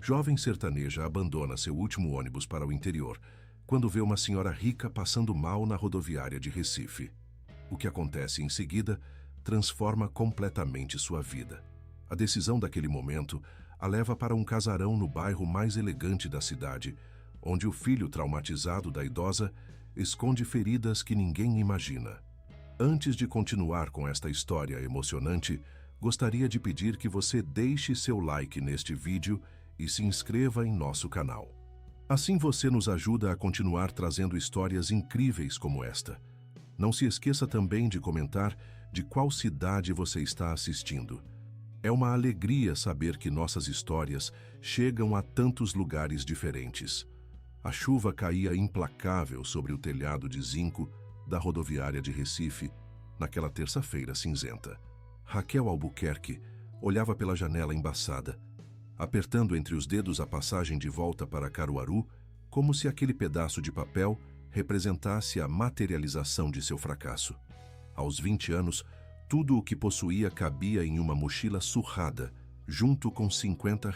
Jovem sertaneja abandona seu último ônibus para o interior, quando vê uma senhora rica passando mal na rodoviária de Recife. O que acontece em seguida transforma completamente sua vida. A decisão daquele momento a leva para um casarão no bairro mais elegante da cidade, onde o filho traumatizado da idosa esconde feridas que ninguém imagina. Antes de continuar com esta história emocionante, gostaria de pedir que você deixe seu like neste vídeo e se inscreva em nosso canal. Assim você nos ajuda a continuar trazendo histórias incríveis como esta. Não se esqueça também de comentar de qual cidade você está assistindo. É uma alegria saber que nossas histórias chegam a tantos lugares diferentes. A chuva caía implacável sobre o telhado de zinco da rodoviária de Recife naquela terça-feira cinzenta. Raquel Albuquerque olhava pela janela embaçada, apertando entre os dedos a passagem de volta para Caruaru, como se aquele pedaço de papel representasse a materialização de seu fracasso. Aos 20 anos, tudo o que possuía cabia em uma mochila surrada, junto com R$ 50.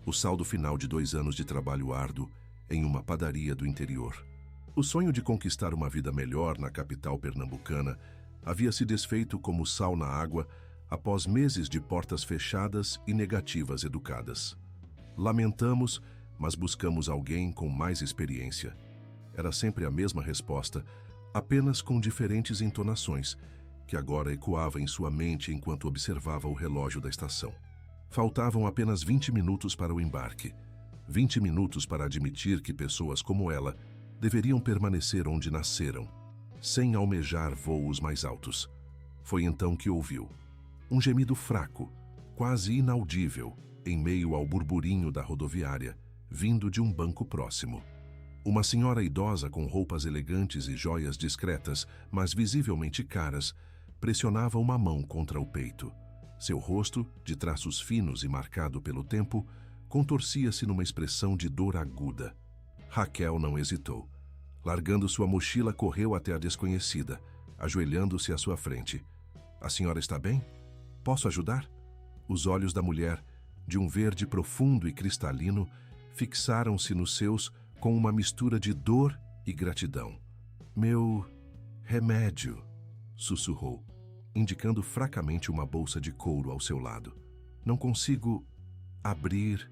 O saldo final de 2 anos de trabalho árduo em uma padaria do interior. O sonho de conquistar uma vida melhor na capital pernambucana havia se desfeito como sal na água após meses de portas fechadas e negativas educadas. Lamentamos, mas buscamos alguém com mais experiência. Era sempre a mesma resposta, apenas com diferentes entonações, que agora ecoava em sua mente enquanto observava o relógio da estação. Faltavam apenas 20 minutos para o embarque. 20 minutos para admitir que pessoas como ela deveriam permanecer onde nasceram, sem almejar voos mais altos. Foi então que ouviu um gemido fraco, quase inaudível, em meio ao burburinho da rodoviária, vindo de um banco próximo. Uma senhora idosa com roupas elegantes e joias discretas, mas visivelmente caras, pressionava uma mão contra o peito. Seu rosto, de traços finos e marcado pelo tempo, contorcia-se numa expressão de dor aguda. Raquel não hesitou. Largando sua mochila, correu até a desconhecida, ajoelhando-se à sua frente. "A senhora está bem? Posso ajudar?" Os olhos da mulher, de um verde profundo e cristalino, fixaram-se nos seus com uma mistura de dor e gratidão. "Meu remédio", sussurrou, indicando fracamente uma bolsa de couro ao seu lado. "Não consigo abrir."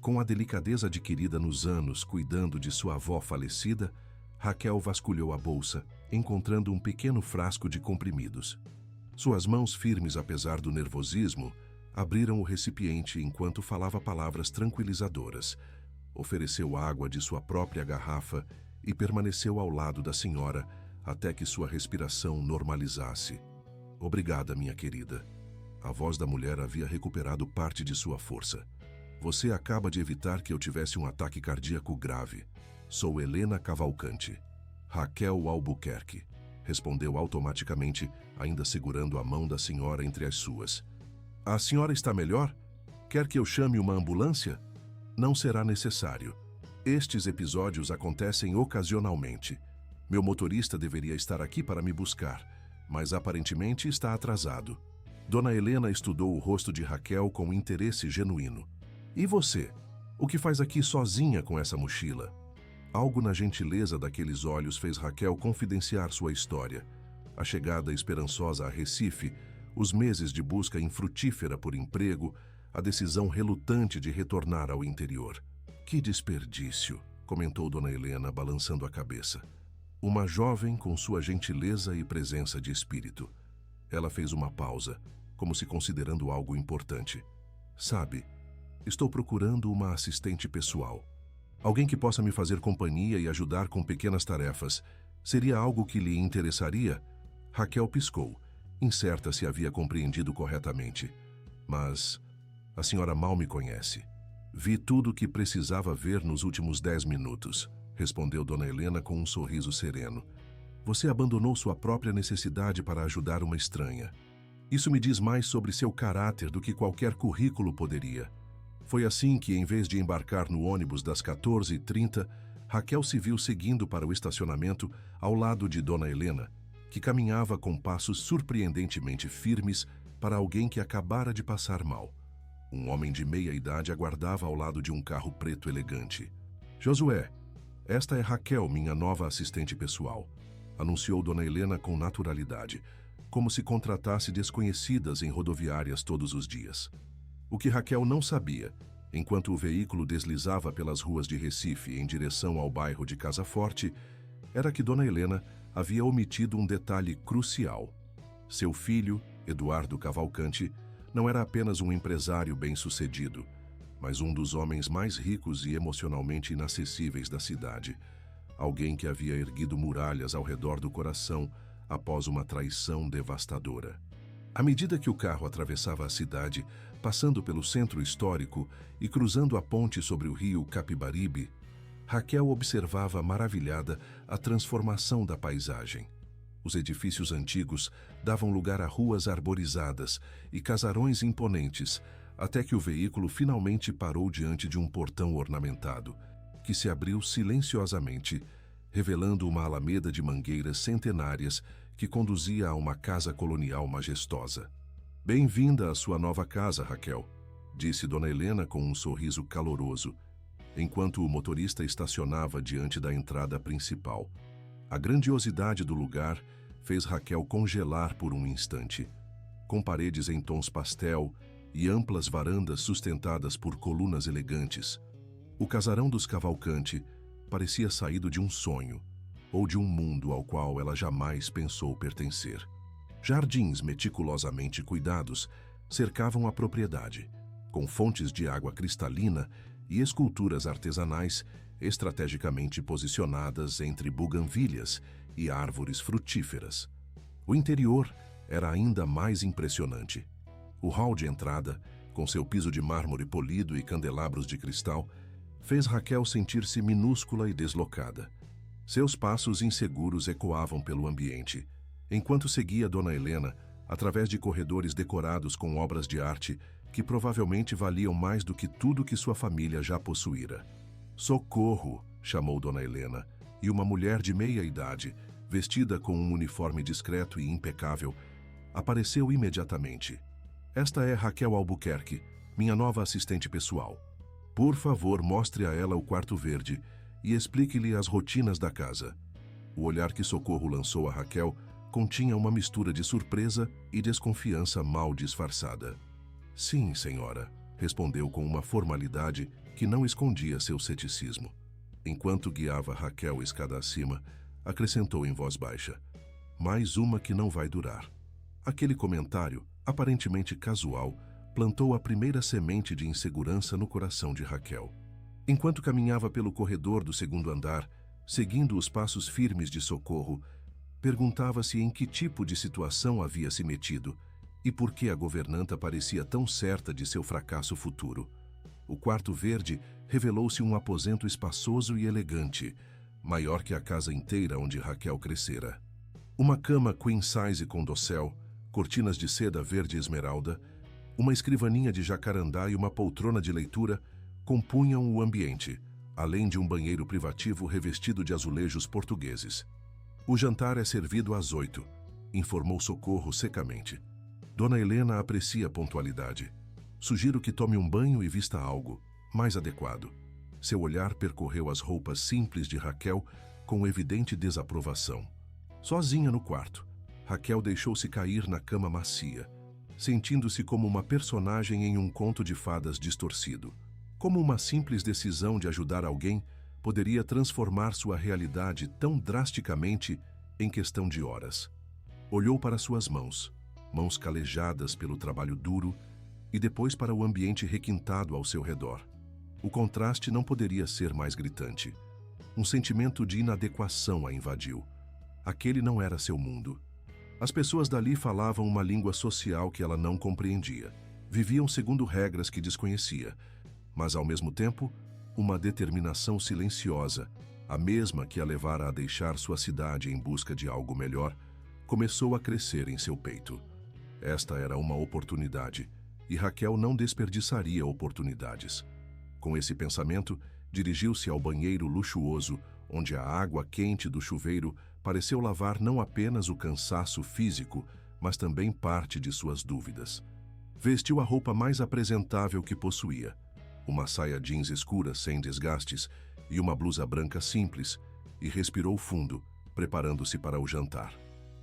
Com a delicadeza adquirida nos anos cuidando de sua avó falecida, Raquel vasculhou a bolsa, encontrando um pequeno frasco de comprimidos. Suas mãos firmes, apesar do nervosismo, abriram o recipiente enquanto falava palavras tranquilizadoras. Ofereceu água de sua própria garrafa e permaneceu ao lado da senhora até que sua respiração normalizasse. "Obrigada, minha querida." A voz da mulher havia recuperado parte de sua força. "Você acaba de evitar que eu tivesse um ataque cardíaco grave. Sou Helena Cavalcante." "Raquel Albuquerque", respondeu automaticamente, ainda segurando a mão da senhora entre as suas. "A senhora está melhor? Quer que eu chame uma ambulância?" "Não será necessário. Estes episódios acontecem ocasionalmente. Meu motorista deveria estar aqui para me buscar, mas aparentemente está atrasado." Dona Helena estudou o rosto de Raquel com interesse genuíno. "E você? O que faz aqui sozinha com essa mochila?" Algo na gentileza daqueles olhos fez Raquel confidenciar sua história. A chegada esperançosa a Recife, os meses de busca infrutífera por emprego, a decisão relutante de retornar ao interior. "Que desperdício", comentou Dona Helena, balançando a cabeça. Uma jovem com sua gentileza e presença de espírito. Ela fez uma pausa, como se considerando algo importante. "Sabe, estou procurando uma assistente pessoal. Alguém que possa me fazer companhia e ajudar com pequenas tarefas. Seria algo que lhe interessaria?" Raquel piscou, incerta se havia compreendido corretamente. "Mas a senhora mal me conhece. Vi tudo o que precisava ver nos últimos 10 minutos, respondeu Dona Helena com um sorriso sereno. "Você abandonou sua própria necessidade para ajudar uma estranha. Isso me diz mais sobre seu caráter do que qualquer currículo poderia." Foi assim que, em vez de embarcar no ônibus das 14h30, Raquel se viu seguindo para o estacionamento ao lado de Dona Helena, que caminhava com passos surpreendentemente firmes para alguém que acabara de passar mal. Um homem de meia idade aguardava ao lado de um carro preto elegante. Josué, esta é Raquel, minha nova assistente pessoal, anunciou Dona Helena com naturalidade, como se contratasse desconhecidas em rodoviárias todos os dias. O que Raquel não sabia, enquanto o veículo deslizava pelas ruas de Recife em direção ao bairro de Casa Forte, era que Dona Helena havia omitido um detalhe crucial. Seu filho, Eduardo Cavalcante, não era apenas um empresário bem-sucedido, mas um dos homens mais ricos e emocionalmente inacessíveis da cidade. Alguém que havia erguido muralhas ao redor do coração após uma traição devastadora. À medida que o carro atravessava a cidade, passando pelo centro histórico e cruzando a ponte sobre o rio Capibaribe, Raquel observava maravilhada a transformação da paisagem. Os edifícios antigos davam lugar a ruas arborizadas e casarões imponentes, até que o veículo finalmente parou diante de um portão ornamentado, que se abriu silenciosamente, revelando uma alameda de mangueiras centenárias que conduzia a uma casa colonial majestosa. "Bem-vinda à sua nova casa, Raquel", disse Dona Helena com um sorriso caloroso, enquanto o motorista estacionava diante da entrada principal. A grandiosidade do lugar fez Raquel congelar por um instante. Com paredes em tons pastel e amplas varandas sustentadas por colunas elegantes, o casarão dos Cavalcante parecia saído de um sonho, ou de um mundo ao qual ela jamais pensou pertencer. Jardins meticulosamente cuidados cercavam a propriedade, com fontes de água cristalina e esculturas artesanais estrategicamente posicionadas entre buganvílias e árvores frutíferas. O interior era ainda mais impressionante. O hall de entrada, com seu piso de mármore polido e candelabros de cristal, fez Raquel sentir-se minúscula e deslocada. Seus passos inseguros ecoavam pelo ambiente, enquanto seguia Dona Helena através de corredores decorados com obras de arte que provavelmente valiam mais do que tudo que sua família já possuíra. "Socorro!", chamou Dona Helena, e uma mulher de meia idade, vestida com um uniforme discreto e impecável, apareceu imediatamente. "Esta é Raquel Albuquerque, minha nova assistente pessoal. Por favor, mostre a ela o quarto verde e explique-lhe as rotinas da casa." O olhar que Socorro lançou a Raquel continha uma mistura de surpresa e desconfiança mal disfarçada. "Sim, senhora", respondeu com uma formalidade que não escondia seu ceticismo. Enquanto guiava Raquel escada acima, acrescentou em voz baixa: "Mais uma que não vai durar." Aquele comentário, aparentemente casual, plantou a primeira semente de insegurança no coração de Raquel. Enquanto caminhava pelo corredor do segundo andar, seguindo os passos firmes de Socorro, perguntava-se em que tipo de situação havia se metido e por que a governanta parecia tão certa de seu fracasso futuro. O quarto verde revelou-se um aposento espaçoso e elegante, maior que a casa inteira onde Raquel crescera. Uma cama queen size com dossel, cortinas de seda verde esmeralda, uma escrivaninha de jacarandá e uma poltrona de leitura compunham o ambiente, além de um banheiro privativo revestido de azulejos portugueses. "O jantar é servido às 8, informou Socorro secamente. "Dona Helena aprecia a pontualidade. Sugiro que tome um banho e vista algo mais adequado." Seu olhar percorreu as roupas simples de Raquel com evidente desaprovação. Sozinha no quarto, Raquel deixou-se cair na cama macia, sentindo-se como uma personagem em um conto de fadas distorcido. Como uma simples decisão de ajudar alguém poderia transformar sua realidade tão drasticamente em questão de horas. Olhou para suas mãos calejadas pelo trabalho duro, e depois para o ambiente requintado ao seu redor. O contraste não poderia ser mais gritante. Um sentimento de inadequação a invadiu. Aquele não era seu mundo. As pessoas dali falavam uma língua social que ela não compreendia. Viviam segundo regras que desconhecia, mas ao mesmo tempo, uma determinação silenciosa, a mesma que a levara a deixar sua cidade em busca de algo melhor, começou a crescer em seu peito. Esta era uma oportunidade, e Raquel não desperdiçaria oportunidades. Com esse pensamento, dirigiu-se ao banheiro luxuoso, onde a água quente do chuveiro pareceu lavar não apenas o cansaço físico, mas também parte de suas dúvidas. Vestiu a roupa mais apresentável que possuía, uma saia jeans escura sem desgastes e uma blusa branca simples, e respirou fundo, preparando-se para o jantar.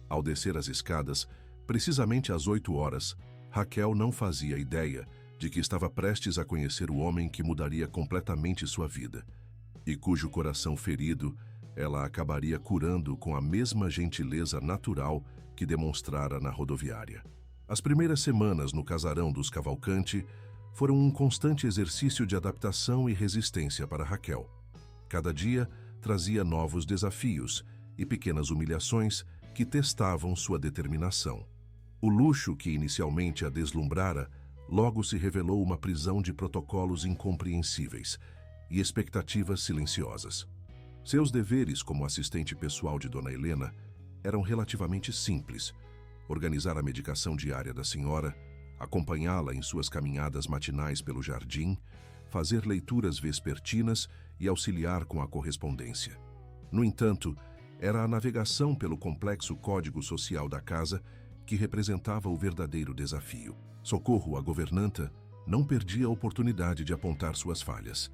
Ao descer as escadas, precisamente às 8 horas, Raquel não fazia ideia de que estava prestes a conhecer o homem que mudaria completamente sua vida, e cujo coração ferido ela acabaria curando com a mesma gentileza natural que demonstrara na rodoviária. As primeiras semanas no casarão dos Cavalcanti foram um constante exercício de adaptação e resistência para Raquel. Cada dia trazia novos desafios e pequenas humilhações que testavam sua determinação. O luxo que inicialmente a deslumbrara logo se revelou uma prisão de protocolos incompreensíveis e expectativas silenciosas. Seus deveres como assistente pessoal de Dona Helena eram relativamente simples: organizar a medicação diária da senhora, acompanhá-la em suas caminhadas matinais pelo jardim, fazer leituras vespertinas e auxiliar com a correspondência. No entanto, era a navegação pelo complexo código social da casa que representava o verdadeiro desafio. Socorro, a governanta, não perdia a oportunidade de apontar suas falhas.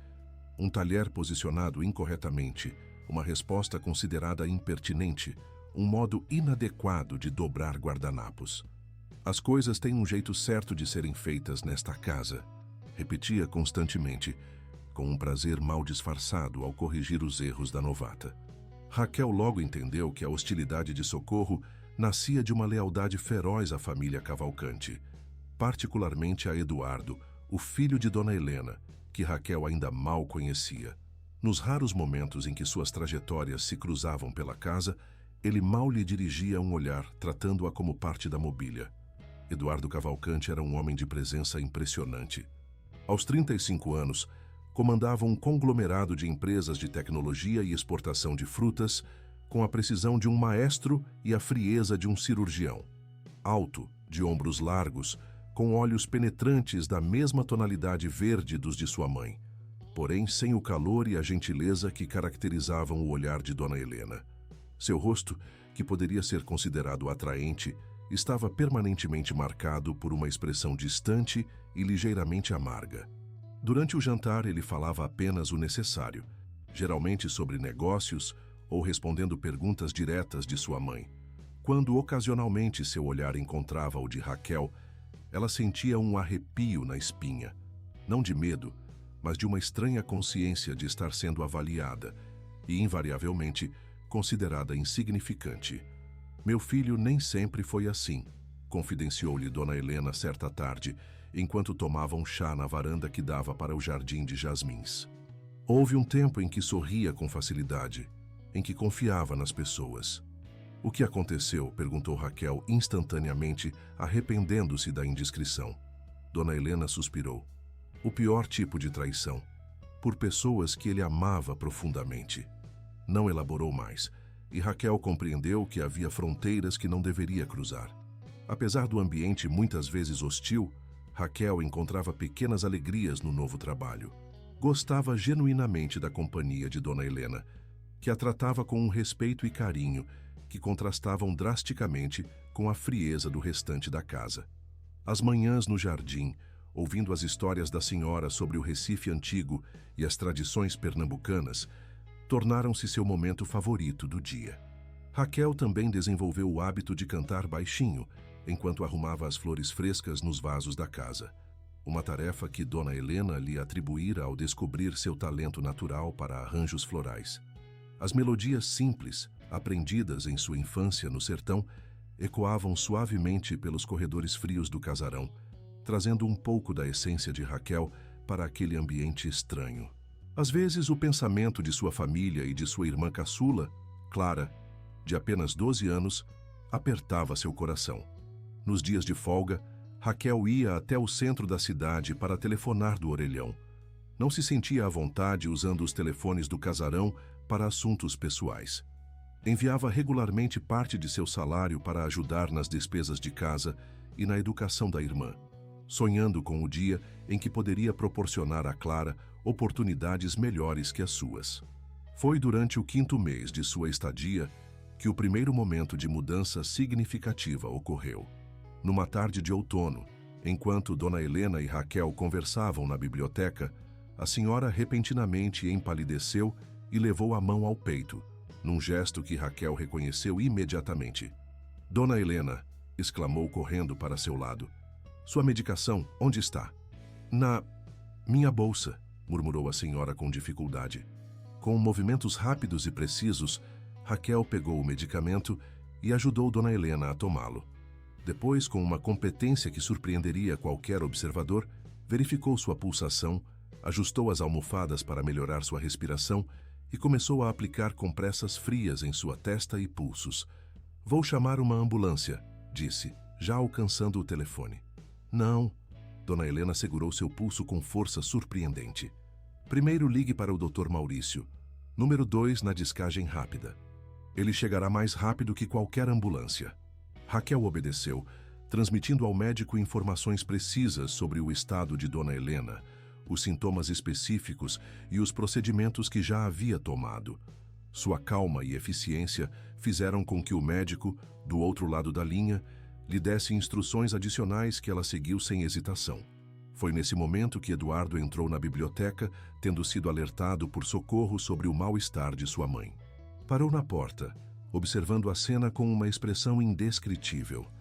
Um talher posicionado incorretamente, uma resposta considerada impertinente, um modo inadequado de dobrar guardanapos. As coisas têm um jeito certo de serem feitas nesta casa, repetia constantemente, com um prazer mal disfarçado ao corrigir os erros da novata. Raquel logo entendeu que a hostilidade de Socorro nascia de uma lealdade feroz à família Cavalcanti, particularmente a Eduardo, o filho de Dona Helena, que Raquel ainda mal conhecia. Nos raros momentos em que suas trajetórias se cruzavam pela casa, ele mal lhe dirigia um olhar, tratando-a como parte da mobília. Eduardo Cavalcanti era um homem de presença impressionante. Aos 35 anos, comandava um conglomerado de empresas de tecnologia e exportação de frutas, com a precisão de um maestro e a frieza de um cirurgião. Alto, de ombros largos, com olhos penetrantes da mesma tonalidade verde dos de sua mãe, porém sem o calor e a gentileza que caracterizavam o olhar de Dona Helena. Seu rosto, que poderia ser considerado atraente, estava permanentemente marcado por uma expressão distante e ligeiramente amarga. Durante o jantar, ele falava apenas o necessário, geralmente sobre negócios ou respondendo perguntas diretas de sua mãe. Quando ocasionalmente seu olhar encontrava o de Raquel, ela sentia um arrepio na espinha, não de medo, mas de uma estranha consciência de estar sendo avaliada e, invariavelmente, considerada insignificante. Meu filho nem sempre foi assim, confidenciou-lhe Dona Helena certa tarde, enquanto tomava um chá na varanda que dava para o jardim de jasmins. Houve um tempo em que sorria com facilidade, em que confiava nas pessoas. O que aconteceu? Perguntou Raquel instantaneamente, arrependendo-se da indiscrição. Dona Helena suspirou. O pior tipo de traição, por pessoas que ele amava profundamente. Não elaborou mais, e Raquel compreendeu que havia fronteiras que não deveria cruzar. Apesar do ambiente muitas vezes hostil, Raquel encontrava pequenas alegrias no novo trabalho. Gostava genuinamente da companhia de Dona Helena, que a tratava com um respeito e carinho que contrastavam drasticamente com a frieza do restante da casa. As manhãs no jardim, ouvindo as histórias da senhora sobre o Recife antigo e as tradições pernambucanas, tornaram-se seu momento favorito do dia. Raquel também desenvolveu o hábito de cantar baixinho, enquanto arrumava as flores frescas nos vasos da casa, uma tarefa que Dona Helena lhe atribuíra ao descobrir seu talento natural para arranjos florais. As melodias simples, aprendidas em sua infância no sertão, ecoavam suavemente pelos corredores frios do casarão, trazendo um pouco da essência de Raquel para aquele ambiente estranho. Às vezes, o pensamento de sua família e de sua irmã caçula, Clara, de apenas 12 anos, apertava seu coração. Nos dias de folga, Raquel ia até o centro da cidade para telefonar do orelhão. Não se sentia à vontade usando os telefones do casarão para assuntos pessoais. Enviava regularmente parte de seu salário para ajudar nas despesas de casa e na educação da irmã, sonhando com o dia em que poderia proporcionar a Clara oportunidades melhores que as suas. Foi durante o 5º mês de sua estadia que o primeiro momento de mudança significativa ocorreu. Numa tarde de outono, Enquanto Dona Helena e Raquel conversavam na biblioteca, a senhora repentinamente empalideceu e levou a mão ao peito, num gesto que Raquel reconheceu imediatamente. Dona Helena, exclamou correndo para seu lado. Sua medicação, onde está? Na minha bolsa, murmurou a senhora com dificuldade. Com movimentos rápidos e precisos, Raquel pegou o medicamento e ajudou Dona Helena a tomá-lo. Depois, com uma competência que surpreenderia qualquer observador, verificou sua pulsação, ajustou as almofadas para melhorar sua respiração e começou a aplicar compressas frias em sua testa e pulsos. Vou chamar uma ambulância, disse, já alcançando o telefone. Não. Dona Helena segurou seu pulso com força surpreendente. Primeiro ligue para o Dr. Maurício. Número 2 na descagem rápida. Ele chegará mais rápido que qualquer ambulância. Raquel obedeceu, transmitindo ao médico informações precisas sobre o estado de Dona Helena, os sintomas específicos e os procedimentos que já havia tomado. Sua calma e eficiência fizeram com que o médico, do outro lado da linha, lhe desse instruções adicionais que ela seguiu sem hesitação. Foi nesse momento que Eduardo entrou na biblioteca, tendo sido alertado por socorro sobre o mal-estar de sua mãe. Parou na porta, observando a cena com uma expressão indescritível.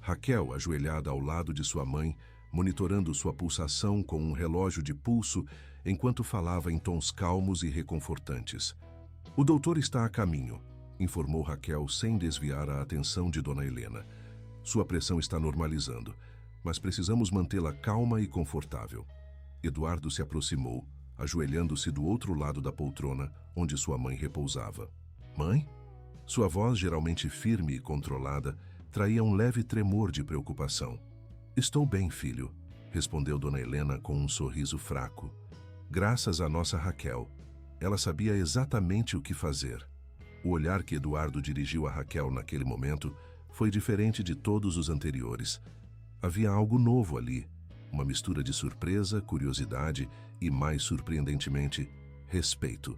Raquel, ajoelhada ao lado de sua mãe, monitorando sua pulsação com um relógio de pulso, enquanto falava em tons calmos e reconfortantes. O doutor está a caminho, informou Raquel sem desviar a atenção de Dona Helena. Sua pressão está normalizando, mas precisamos mantê-la calma e confortável. Eduardo se aproximou, ajoelhando-se do outro lado da poltrona, onde sua mãe repousava. Mãe? Sua voz, geralmente firme e controlada, traía um leve tremor de preocupação. Estou bem, filho, respondeu Dona Helena com um sorriso fraco. Graças à nossa Raquel. Ela sabia exatamente o que fazer. O olhar que Eduardo dirigiu a Raquel naquele momento foi diferente de todos os anteriores. Havia algo novo ali, uma mistura de surpresa, curiosidade e, mais surpreendentemente, respeito.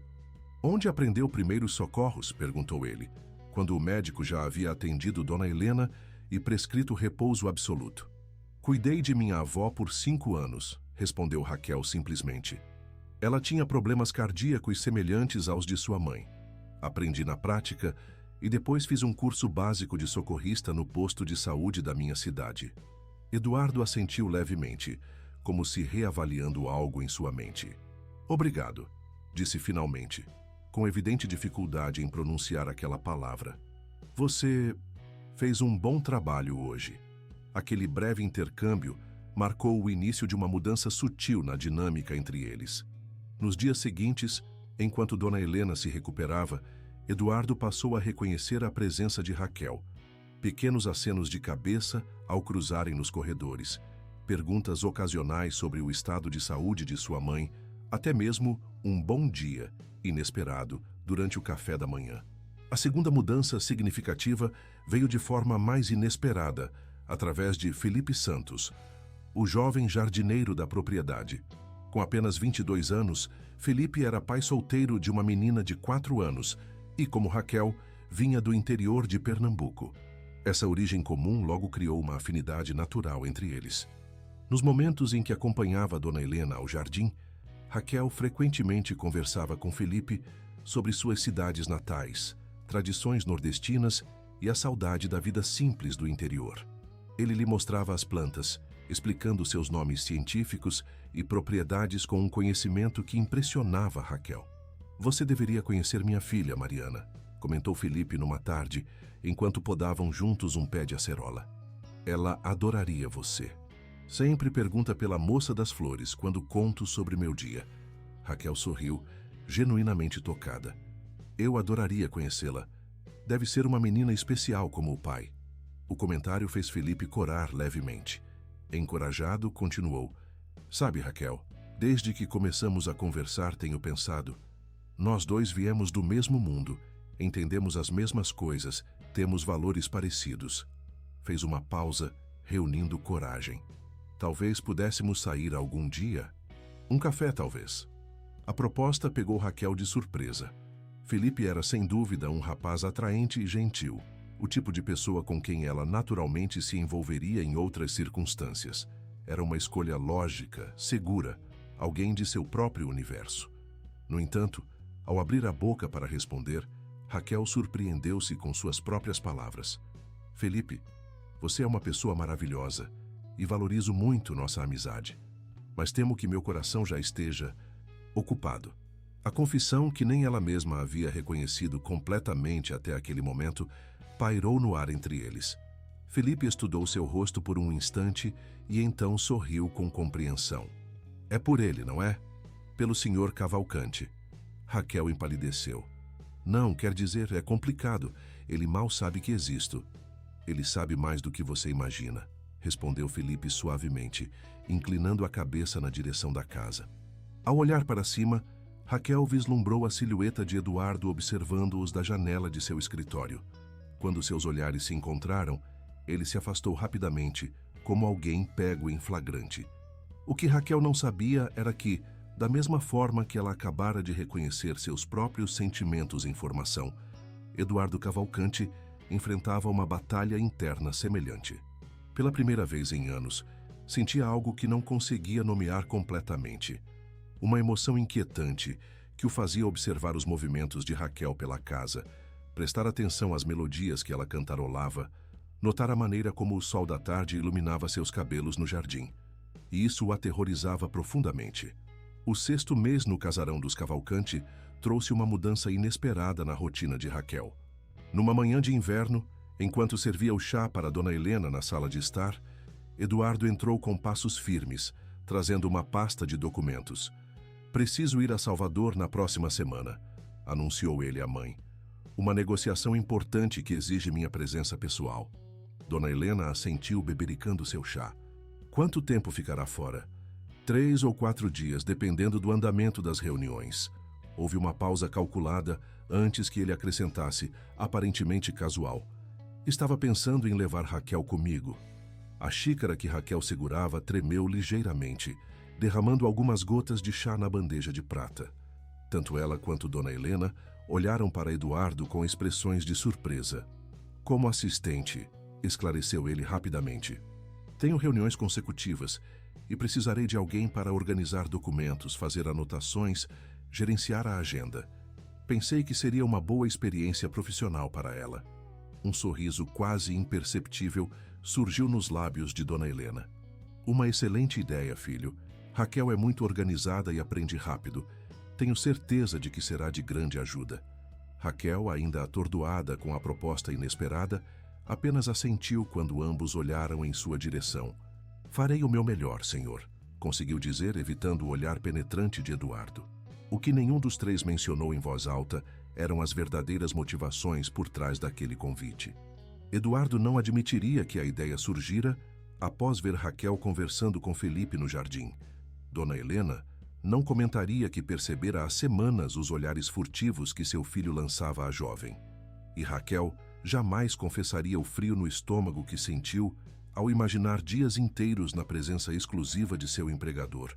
Onde aprendeu primeiros socorros? Perguntou ele, quando o médico já havia atendido Dona Helena e prescrito repouso absoluto. Cuidei de minha avó por 5 anos, respondeu Raquel simplesmente. Ela tinha problemas cardíacos semelhantes aos de sua mãe. Aprendi na prática e depois fiz um curso básico de socorrista no posto de saúde da minha cidade. Eduardo assentiu levemente, como se reavaliando algo em sua mente. Obrigado, disse finalmente, com evidente dificuldade em pronunciar aquela palavra. Você fez um bom trabalho hoje. Aquele breve intercâmbio marcou o início de uma mudança sutil na dinâmica entre eles. Nos dias seguintes, enquanto Dona Helena se recuperava, Eduardo passou a reconhecer a presença de Raquel. Pequenos acenos de cabeça ao cruzarem nos corredores, perguntas ocasionais sobre o estado de saúde de sua mãe, até mesmo um bom dia, inesperado, durante o café da manhã. A segunda mudança significativa veio de forma mais inesperada, através de Felipe Santos, o jovem jardineiro da propriedade. Com apenas 22 anos, Felipe era pai solteiro de uma menina de 4 anos e, como Raquel, vinha do interior de Pernambuco. Essa origem comum logo criou uma afinidade natural entre eles. Nos momentos em que acompanhava a Dona Helena ao jardim, Raquel frequentemente conversava com Felipe sobre suas cidades natais, tradições nordestinas e a saudade da vida simples do interior. Ele lhe mostrava as plantas, explicando seus nomes científicos e propriedades com um conhecimento que impressionava Raquel. Você deveria conhecer minha filha, Mariana, comentou Felipe numa tarde, enquanto podavam juntos um pé de acerola. Ela adoraria você. Sempre pergunta pela moça das flores quando conto sobre meu dia. Raquel sorriu, genuinamente tocada. Eu adoraria conhecê-la. Deve ser uma menina especial como o pai. O comentário fez Felipe corar levemente. Encorajado, continuou. Sabe, Raquel, desde que começamos a conversar tenho pensado. Nós dois viemos do mesmo mundo, entendemos as mesmas coisas, temos valores parecidos. Fez uma pausa, reunindo coragem. Talvez pudéssemos sair algum dia? Um café, talvez. A proposta pegou Raquel de surpresa. Felipe era, sem dúvida, um rapaz atraente e gentil, o tipo de pessoa com quem ela naturalmente se envolveria em outras circunstâncias. Era uma escolha lógica, segura, alguém de seu próprio universo. No entanto, ao abrir a boca para responder, Raquel surpreendeu-se com suas próprias palavras. Felipe, você é uma pessoa maravilhosa e valorizo muito nossa amizade. Mas temo que meu coração já esteja ocupado. A confissão, que nem ela mesma havia reconhecido completamente até aquele momento, pairou no ar entre eles. Felipe estudou seu rosto por um instante e então sorriu com compreensão. É por ele, não é? Pelo senhor Cavalcante. Raquel empalideceu. Não, quer dizer, é complicado. Ele mal sabe que existo. Ele sabe mais do que você imagina, respondeu Felipe suavemente, inclinando a cabeça na direção da casa. Ao olhar para cima, Raquel vislumbrou a silhueta de Eduardo observando-os da janela de seu escritório. Quando seus olhares se encontraram, ele se afastou rapidamente, como alguém pego em flagrante. O que Raquel não sabia era que, da mesma forma que ela acabara de reconhecer seus próprios sentimentos em formação, Eduardo Cavalcante enfrentava uma batalha interna semelhante. Pela primeira vez em anos, sentia algo que não conseguia nomear completamente. Uma emoção inquietante que o fazia observar os movimentos de Raquel pela casa, prestar atenção às melodias que ela cantarolava, notar a maneira como o sol da tarde iluminava seus cabelos no jardim. E isso o aterrorizava profundamente. O 6º mês no casarão dos Cavalcante trouxe uma mudança inesperada na rotina de Raquel. Numa manhã de inverno, enquanto servia o chá para Dona Helena na sala de estar, Eduardo entrou com passos firmes, trazendo uma pasta de documentos. Preciso ir a Salvador na próxima semana, anunciou ele à mãe. Uma negociação importante que exige minha presença pessoal. Dona Helena assentiu bebericando seu chá. Quanto tempo ficará fora? 3 ou 4 dias, dependendo do andamento das reuniões. Houve uma pausa calculada antes que ele acrescentasse, aparentemente casual. Estava pensando em levar Raquel comigo. A xícara que Raquel segurava tremeu ligeiramente, derramando algumas gotas de chá na bandeja de prata. Tanto ela quanto Dona Helena olharam para Eduardo com expressões de surpresa. Como assistente, esclareceu ele rapidamente. Tenho reuniões consecutivas e precisarei de alguém para organizar documentos, fazer anotações, gerenciar a agenda. Pensei que seria uma boa experiência profissional para ela. Um sorriso quase imperceptível surgiu nos lábios de Dona Helena. Uma excelente ideia, filho. Raquel é muito organizada e aprende rápido. Tenho certeza de que será de grande ajuda. Raquel, ainda atordoada com a proposta inesperada, apenas assentiu quando ambos olharam em sua direção. Farei o meu melhor, senhor, conseguiu dizer, evitando o olhar penetrante de Eduardo. O que nenhum dos três mencionou em voz alta eram as verdadeiras motivações por trás daquele convite. Eduardo não admitiria que a ideia surgira após ver Raquel conversando com Felipe no jardim. Dona Helena não comentaria que percebera há semanas os olhares furtivos que seu filho lançava à jovem. E Raquel jamais confessaria o frio no estômago que sentiu ao imaginar dias inteiros na presença exclusiva de seu empregador.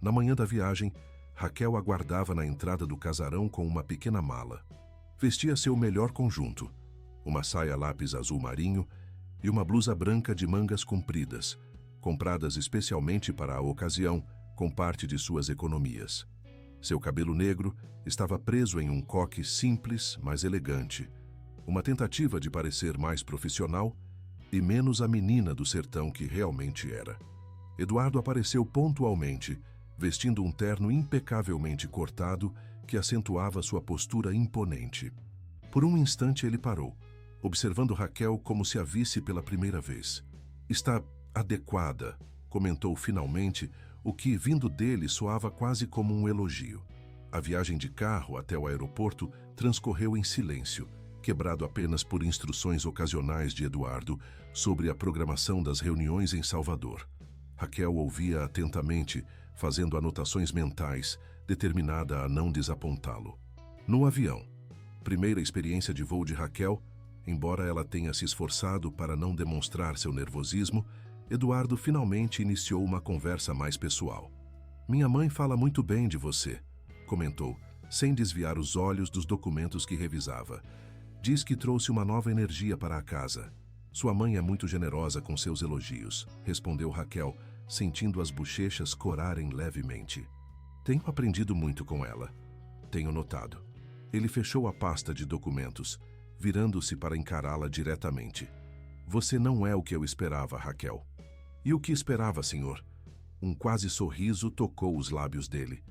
Na manhã da viagem, Raquel aguardava na entrada do casarão com uma pequena mala. Vestia seu melhor conjunto, uma saia lápis azul marinho e uma blusa branca de mangas compridas, compradas especialmente para a ocasião, com parte de suas economias. Seu cabelo negro estava preso em um coque simples, mas elegante, uma tentativa de parecer mais profissional e menos a menina do sertão que realmente era. Eduardo apareceu pontualmente, vestindo um terno impecavelmente cortado que acentuava sua postura imponente. Por um instante ele parou, observando Raquel como se a visse pela primeira vez. Está adequada, comentou finalmente, o que, vindo dele, soava quase como um elogio. A viagem de carro até o aeroporto transcorreu em silêncio, quebrado apenas por instruções ocasionais de Eduardo sobre a programação das reuniões em Salvador. Raquel ouvia atentamente, fazendo anotações mentais, determinada a não desapontá-lo. No avião, primeira experiência de voo de Raquel, embora ela tenha se esforçado para não demonstrar seu nervosismo, Eduardo finalmente iniciou uma conversa mais pessoal. Minha mãe fala muito bem de você, comentou, sem desviar os olhos dos documentos que revisava. Diz que trouxe uma nova energia para a casa. Sua mãe é muito generosa com seus elogios, respondeu Raquel, sentindo as bochechas corarem levemente. Tenho aprendido muito com ela. Tenho notado. Ele fechou a pasta de documentos, virando-se para encará-la diretamente. Você não é o que eu esperava, Raquel. E o que esperava, senhor? Um quase sorriso tocou os lábios dele.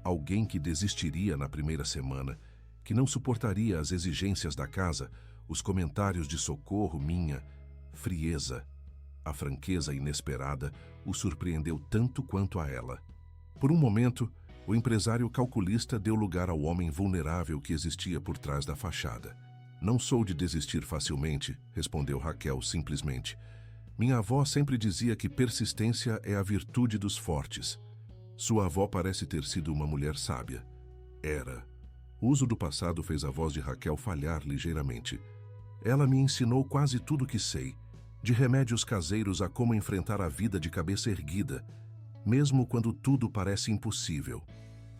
Alguém que desistiria na primeira semana, que não suportaria as exigências da casa, os comentários de socorro, minha frieza. A franqueza inesperada o surpreendeu tanto quanto a ela. Por um momento, o empresário calculista deu lugar ao homem vulnerável que existia por trás da fachada. Não sou de desistir facilmente, respondeu Raquel simplesmente. Minha avó sempre dizia que persistência é a virtude dos fortes. Sua avó parece ter sido uma mulher sábia. Era. O uso do passado fez a voz de Raquel falhar ligeiramente. Ela me ensinou quase tudo o que sei, de remédios caseiros a como enfrentar a vida de cabeça erguida, mesmo quando tudo parece impossível.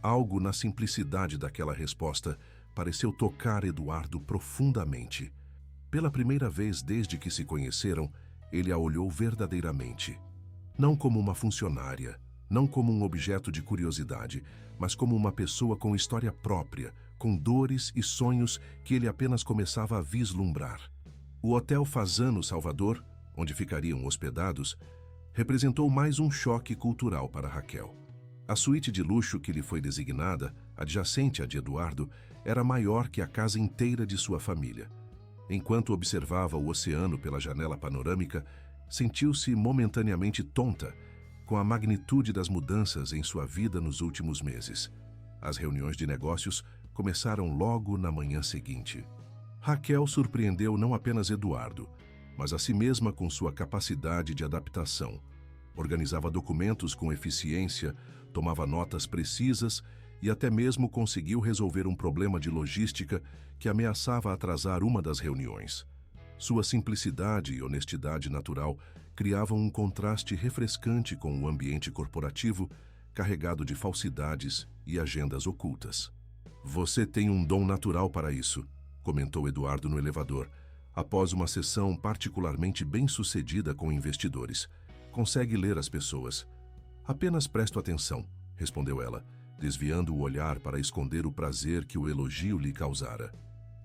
Algo na simplicidade daquela resposta pareceu tocar Eduardo profundamente. Pela primeira vez desde que se conheceram, ele a olhou verdadeiramente. Não como uma funcionária, não como um objeto de curiosidade, mas como uma pessoa com história própria, com dores e sonhos que ele apenas começava a vislumbrar. O Hotel Fasano Salvador, onde ficariam hospedados, representou mais um choque cultural para Raquel. A suíte de luxo que lhe foi designada, adjacente à de Eduardo, era maior que a casa inteira de sua família. Enquanto observava o oceano pela janela panorâmica, sentiu-se momentaneamente tonta com a magnitude das mudanças em sua vida nos últimos meses. As reuniões de negócios começaram logo na manhã seguinte. Raquel surpreendeu não apenas Eduardo, mas a si mesma com sua capacidade de adaptação. Organizava documentos com eficiência, tomava notas precisas e até mesmo conseguiu resolver um problema de logística que ameaçava atrasar uma das reuniões. Sua simplicidade e honestidade natural criavam um contraste refrescante com o ambiente corporativo, carregado de falsidades e agendas ocultas. Você tem um dom natural para isso, comentou Eduardo no elevador, após uma sessão particularmente bem-sucedida com investidores. Consegue ler as pessoas. Apenas presto atenção, respondeu ela, desviando o olhar para esconder o prazer que o elogio lhe causara.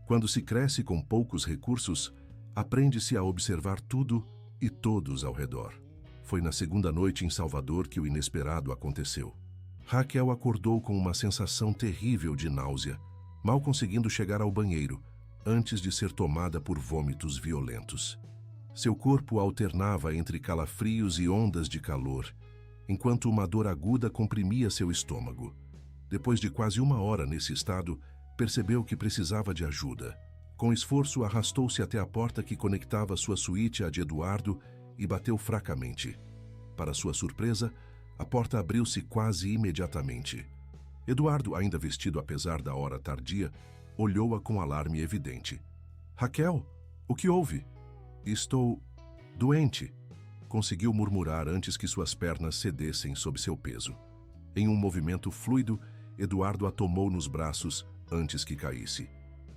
Quando se cresce com poucos recursos, aprende-se a observar tudo e todos ao redor. Foi na segunda noite em Salvador que o inesperado aconteceu. Raquel acordou com uma sensação terrível de náusea, mal conseguindo chegar ao banheiro, antes de ser tomada por vômitos violentos. Seu corpo alternava entre calafrios e ondas de calor, enquanto uma dor aguda comprimia seu estômago. Depois de quase uma hora nesse estado, percebeu que precisava de ajuda. Com esforço, arrastou-se até a porta que conectava sua suíte à de Eduardo e bateu fracamente. Para sua surpresa, a porta abriu-se quase imediatamente. Eduardo, ainda vestido apesar da hora tardia, olhou-a com alarme evidente. Raquel, o que houve? Estou doente, conseguiu murmurar antes que suas pernas cedessem sob seu peso. Em um movimento fluido, Eduardo a tomou nos braços antes que caísse.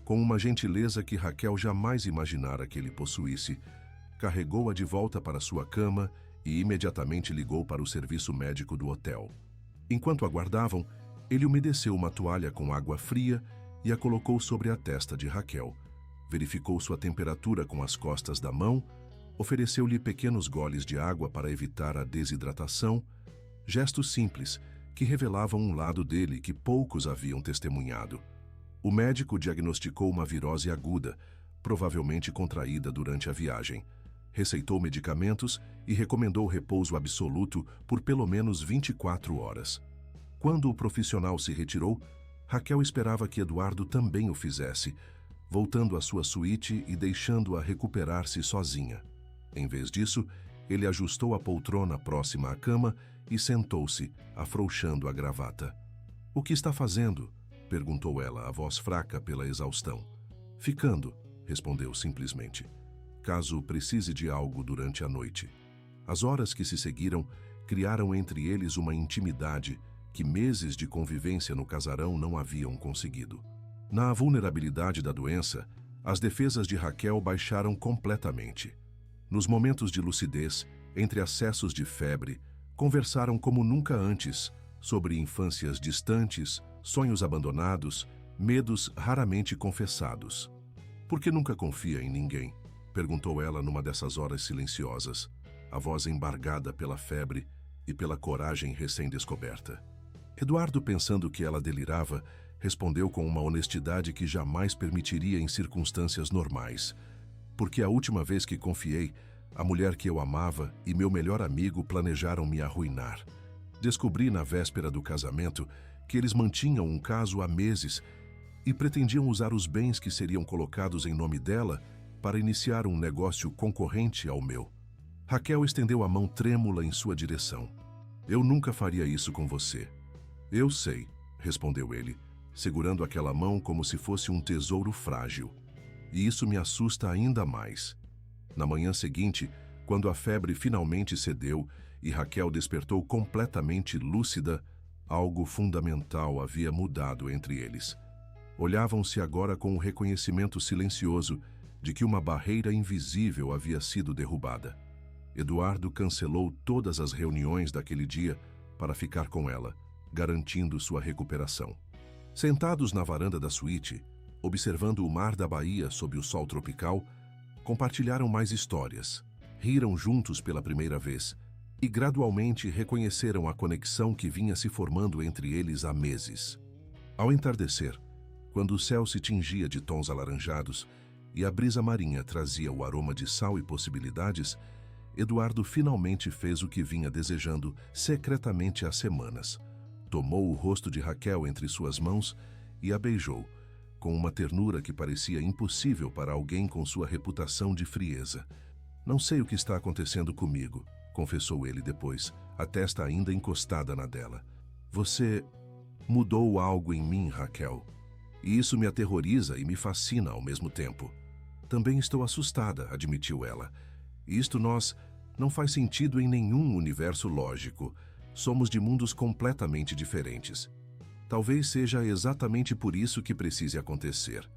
Com uma gentileza que Raquel jamais imaginara que ele possuísse, carregou-a de volta para sua cama e imediatamente ligou para o serviço médico do hotel. Enquanto aguardavam, ele umedeceu uma toalha com água fria e a colocou sobre a testa de Raquel. Verificou sua temperatura com as costas da mão, ofereceu-lhe pequenos goles de água para evitar a desidratação, gestos simples que revelavam um lado dele que poucos haviam testemunhado. O médico diagnosticou uma virose aguda, provavelmente contraída durante a viagem. Receitou medicamentos e recomendou repouso absoluto por pelo menos 24 horas. Quando o profissional se retirou, Raquel esperava que Eduardo também o fizesse, voltando à sua suíte e deixando-a recuperar-se sozinha. Em vez disso, ele ajustou a poltrona próxima à cama e sentou-se, afrouxando a gravata. — O que está fazendo? Perguntou ela, a voz fraca pela exaustão. — Ficando, respondeu simplesmente. Caso precise de algo durante a noite. As horas que se seguiram criaram entre eles uma intimidade que meses de convivência no casarão não haviam conseguido. Na vulnerabilidade da doença, as defesas de Raquel baixaram completamente. Nos momentos de lucidez, entre acessos de febre, Conversaram como nunca antes, sobre infâncias distantes, sonhos abandonados, medos raramente confessados. "Por que nunca confia em ninguém?" perguntou ela numa dessas horas silenciosas, a voz embargada pela febre e pela coragem recém-descoberta. Eduardo, pensando que ela delirava, respondeu com uma honestidade que jamais permitiria em circunstâncias normais. "Porque a última vez que confiei, a mulher que eu amava e meu melhor amigo planejaram me arruinar. Descobri na véspera do casamento que eles mantinham um caso há meses e pretendiam usar os bens que seriam colocados em nome dela para iniciar um negócio concorrente ao meu." Raquel estendeu a mão trêmula em sua direção. "Eu nunca faria isso com você." "Eu sei", respondeu ele, segurando aquela mão como se fosse um tesouro frágil. "E isso me assusta ainda mais." Na manhã seguinte, quando a febre finalmente cedeu e Raquel despertou completamente lúcida, algo fundamental havia mudado entre eles. Olhavam-se agora com o reconhecimento silencioso de que uma barreira invisível havia sido derrubada. Eduardo cancelou todas as reuniões daquele dia para ficar com ela, garantindo sua recuperação. Sentados na varanda da suíte, observando o mar da Bahia sob o sol tropical, compartilharam mais histórias, riram juntos pela primeira vez e gradualmente reconheceram a conexão que vinha se formando entre eles há meses. Ao entardecer, quando o céu se tingia de tons alaranjados e a brisa marinha trazia o aroma de sal e possibilidades, Eduardo finalmente fez o que vinha desejando secretamente há semanas. Tomou o rosto de Raquel entre suas mãos e a beijou, com uma ternura que parecia impossível para alguém com sua reputação de frieza. "Não sei o que está acontecendo comigo", confessou ele depois, a testa ainda encostada na dela. "Você mudou algo em mim, Raquel. E isso me aterroriza e me fascina ao mesmo tempo." "Também estou assustada", admitiu ela. "Isto não faz sentido em nenhum universo lógico. Somos de mundos completamente diferentes. Talvez seja exatamente por isso que precise acontecer."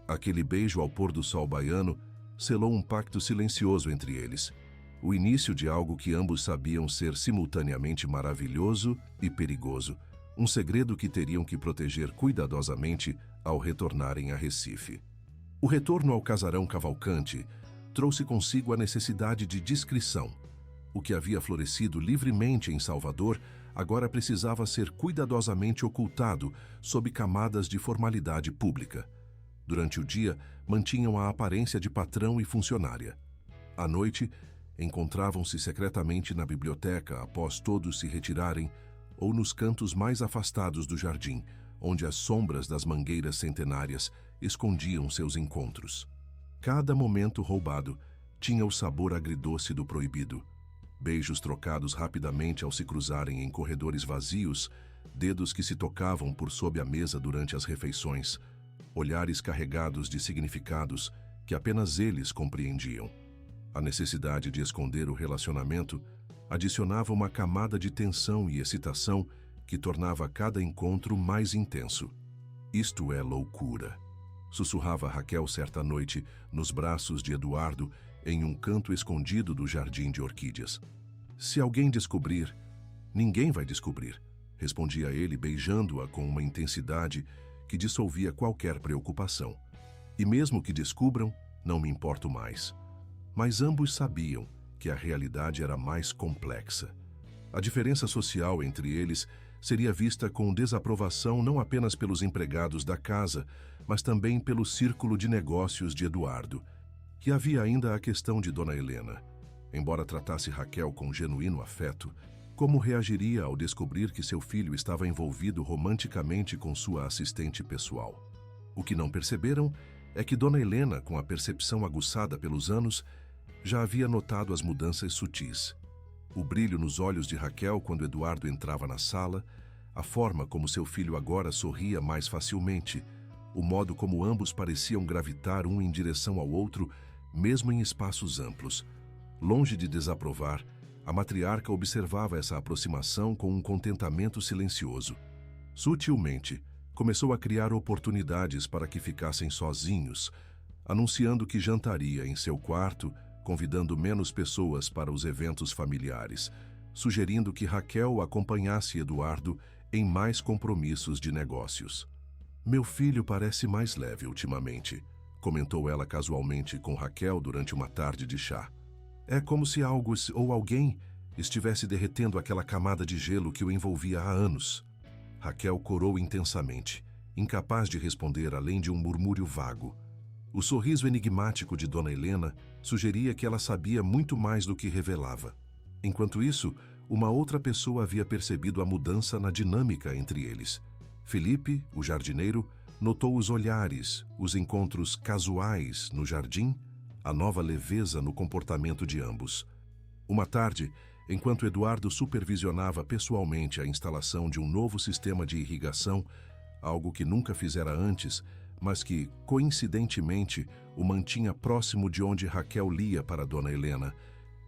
Aquele beijo ao pôr do sol baiano selou um pacto silencioso entre eles. O início de algo que ambos sabiam ser simultaneamente maravilhoso e perigoso. Um segredo que teriam que proteger cuidadosamente ao retornarem a Recife. O retorno ao casarão Cavalcante trouxe consigo a necessidade de discrição. O que havia florescido livremente em Salvador agora precisava ser cuidadosamente ocultado sob camadas de formalidade pública. Durante o dia, mantinham a aparência de patrão e funcionária. À noite, encontravam-se secretamente na biblioteca após todos se retirarem ou nos cantos mais afastados do jardim, onde as sombras das mangueiras centenárias escondiam seus encontros. Cada momento roubado tinha o sabor agridoce do proibido. Beijos trocados rapidamente ao se cruzarem em corredores vazios, dedos que se tocavam por sob a mesa durante as refeições, olhares carregados de significados que apenas eles compreendiam. A necessidade de esconder o relacionamento adicionava uma camada de tensão e excitação que tornava cada encontro mais intenso. "Isto é loucura", sussurrava Raquel certa noite nos braços de Eduardo em um canto escondido do jardim de orquídeas. "Se alguém descobrir, ninguém vai descobrir", respondia ele beijando-a com uma intensidade que dissolvia qualquer preocupação. "E mesmo que descubram, não me importo mais." Mas ambos sabiam que a realidade era mais complexa. A diferença social entre eles seria vista com desaprovação não apenas pelos empregados da casa, mas também pelo círculo de negócios de Eduardo. E havia ainda a questão de Dona Helena. Embora tratasse Raquel com genuíno afeto, como reagiria ao descobrir que seu filho estava envolvido romanticamente com sua assistente pessoal? O que não perceberam é que Dona Helena, com a percepção aguçada pelos anos, já havia notado as mudanças sutis. O brilho nos olhos de Raquel quando Eduardo entrava na sala, a forma como seu filho agora sorria mais facilmente, o modo como ambos pareciam gravitar um em direção ao outro, mesmo em espaços amplos. Longe de desaprovar, a matriarca observava essa aproximação com um contentamento silencioso. Sutilmente, começou a criar oportunidades para que ficassem sozinhos, anunciando que jantaria em seu quarto, convidando menos pessoas para os eventos familiares. sugerindo que Raquel acompanhasse Eduardo em mais compromissos de negócios. Meu filho parece mais leve ultimamente, comentou ela casualmente com Raquel durante uma tarde de chá. É como se algo ou alguém estivesse derretendo aquela camada de gelo que o envolvia há anos. Raquel corou intensamente, incapaz de responder além de um murmúrio vago. O sorriso enigmático de Dona Helena sugeria que ela sabia muito mais do que revelava. Enquanto isso, uma outra pessoa havia percebido a mudança na dinâmica entre eles. Felipe, o jardineiro, notou os olhares, os encontros casuais no jardim, a nova leveza no comportamento de ambos. Uma tarde, enquanto Eduardo supervisionava pessoalmente a instalação de um novo sistema de irrigação, algo que nunca fizera antes, mas que, coincidentemente, o mantinha próximo de onde Raquel lia para Dona Helena,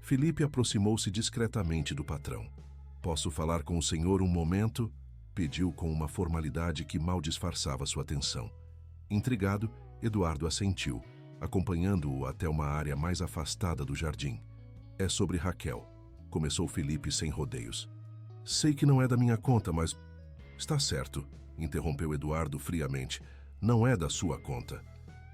Felipe aproximou-se discretamente do patrão. "Posso falar com o senhor um momento?" pediu com uma formalidade que mal disfarçava sua tensão. Intrigado, Eduardo assentiu, acompanhando-o até uma área mais afastada do jardim. "É sobre Raquel", começou Felipe sem rodeios. "Sei que não é da minha conta, mas..." "Está certo", interrompeu Eduardo friamente. "Não é da sua conta.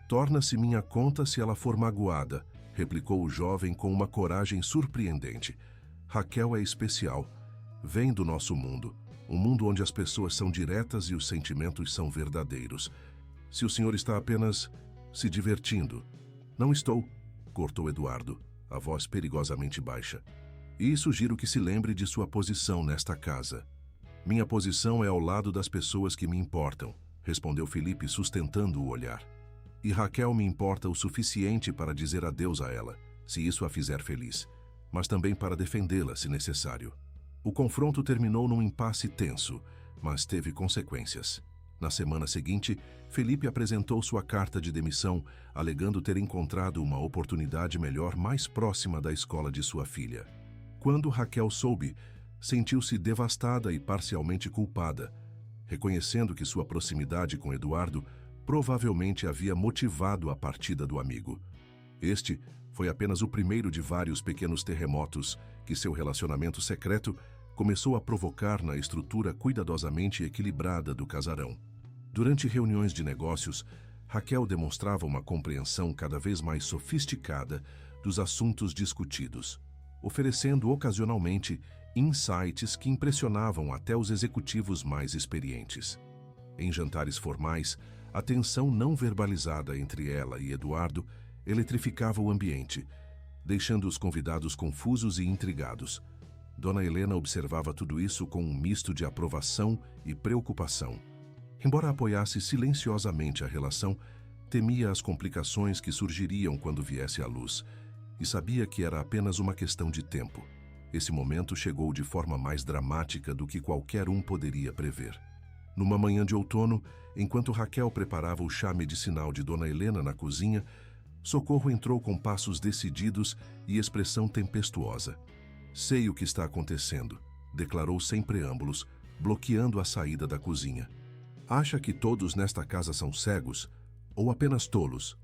Torna-se minha conta se ela for magoada", replicou o jovem com uma coragem surpreendente. "Raquel é especial. Vem do nosso mundo, um mundo onde as pessoas são diretas e os sentimentos são verdadeiros. Se o senhor está apenas se divertindo..." "Não estou", cortou Eduardo, a voz perigosamente baixa. "E sugiro que se lembre de sua posição nesta casa." "Minha posição é ao lado das pessoas que me importam", respondeu Felipe sustentando o olhar. "E Raquel me importa o suficiente para dizer adeus a ela, se isso a fizer feliz, mas também para defendê-la, se necessário." O confronto terminou num impasse tenso, mas teve consequências. Na semana seguinte, Felipe apresentou sua carta de demissão, alegando ter encontrado uma oportunidade melhor mais próxima da escola de sua filha. Quando Raquel soube, sentiu-se devastada e parcialmente culpada, reconhecendo que sua proximidade com Eduardo provavelmente havia motivado a partida do amigo. Este foi apenas o primeiro de vários pequenos terremotos que seu relacionamento secreto começou a provocar na estrutura cuidadosamente equilibrada do casarão. Durante reuniões de negócios, Raquel demonstrava uma compreensão cada vez mais sofisticada dos assuntos discutidos, oferecendo ocasionalmente insights que impressionavam até os executivos mais experientes. Em jantares formais, a tensão não verbalizada entre ela e Eduardo eletrificava o ambiente, deixando os convidados confusos e intrigados. Dona Helena observava tudo isso com um misto de aprovação e preocupação. Embora apoiasse silenciosamente a relação, temia as complicações que surgiriam quando viesse à luz, e sabia que era apenas uma questão de tempo. Esse momento chegou de forma mais dramática do que qualquer um poderia prever. Numa manhã de outono, enquanto Raquel preparava o chá medicinal de Dona Helena na cozinha, Socorro entrou com passos decididos e expressão tempestuosa. "Sei o que está acontecendo", declarou sem preâmbulos, bloqueando a saída da cozinha. "Acha que todos nesta casa são cegos? Ou apenas tolos?"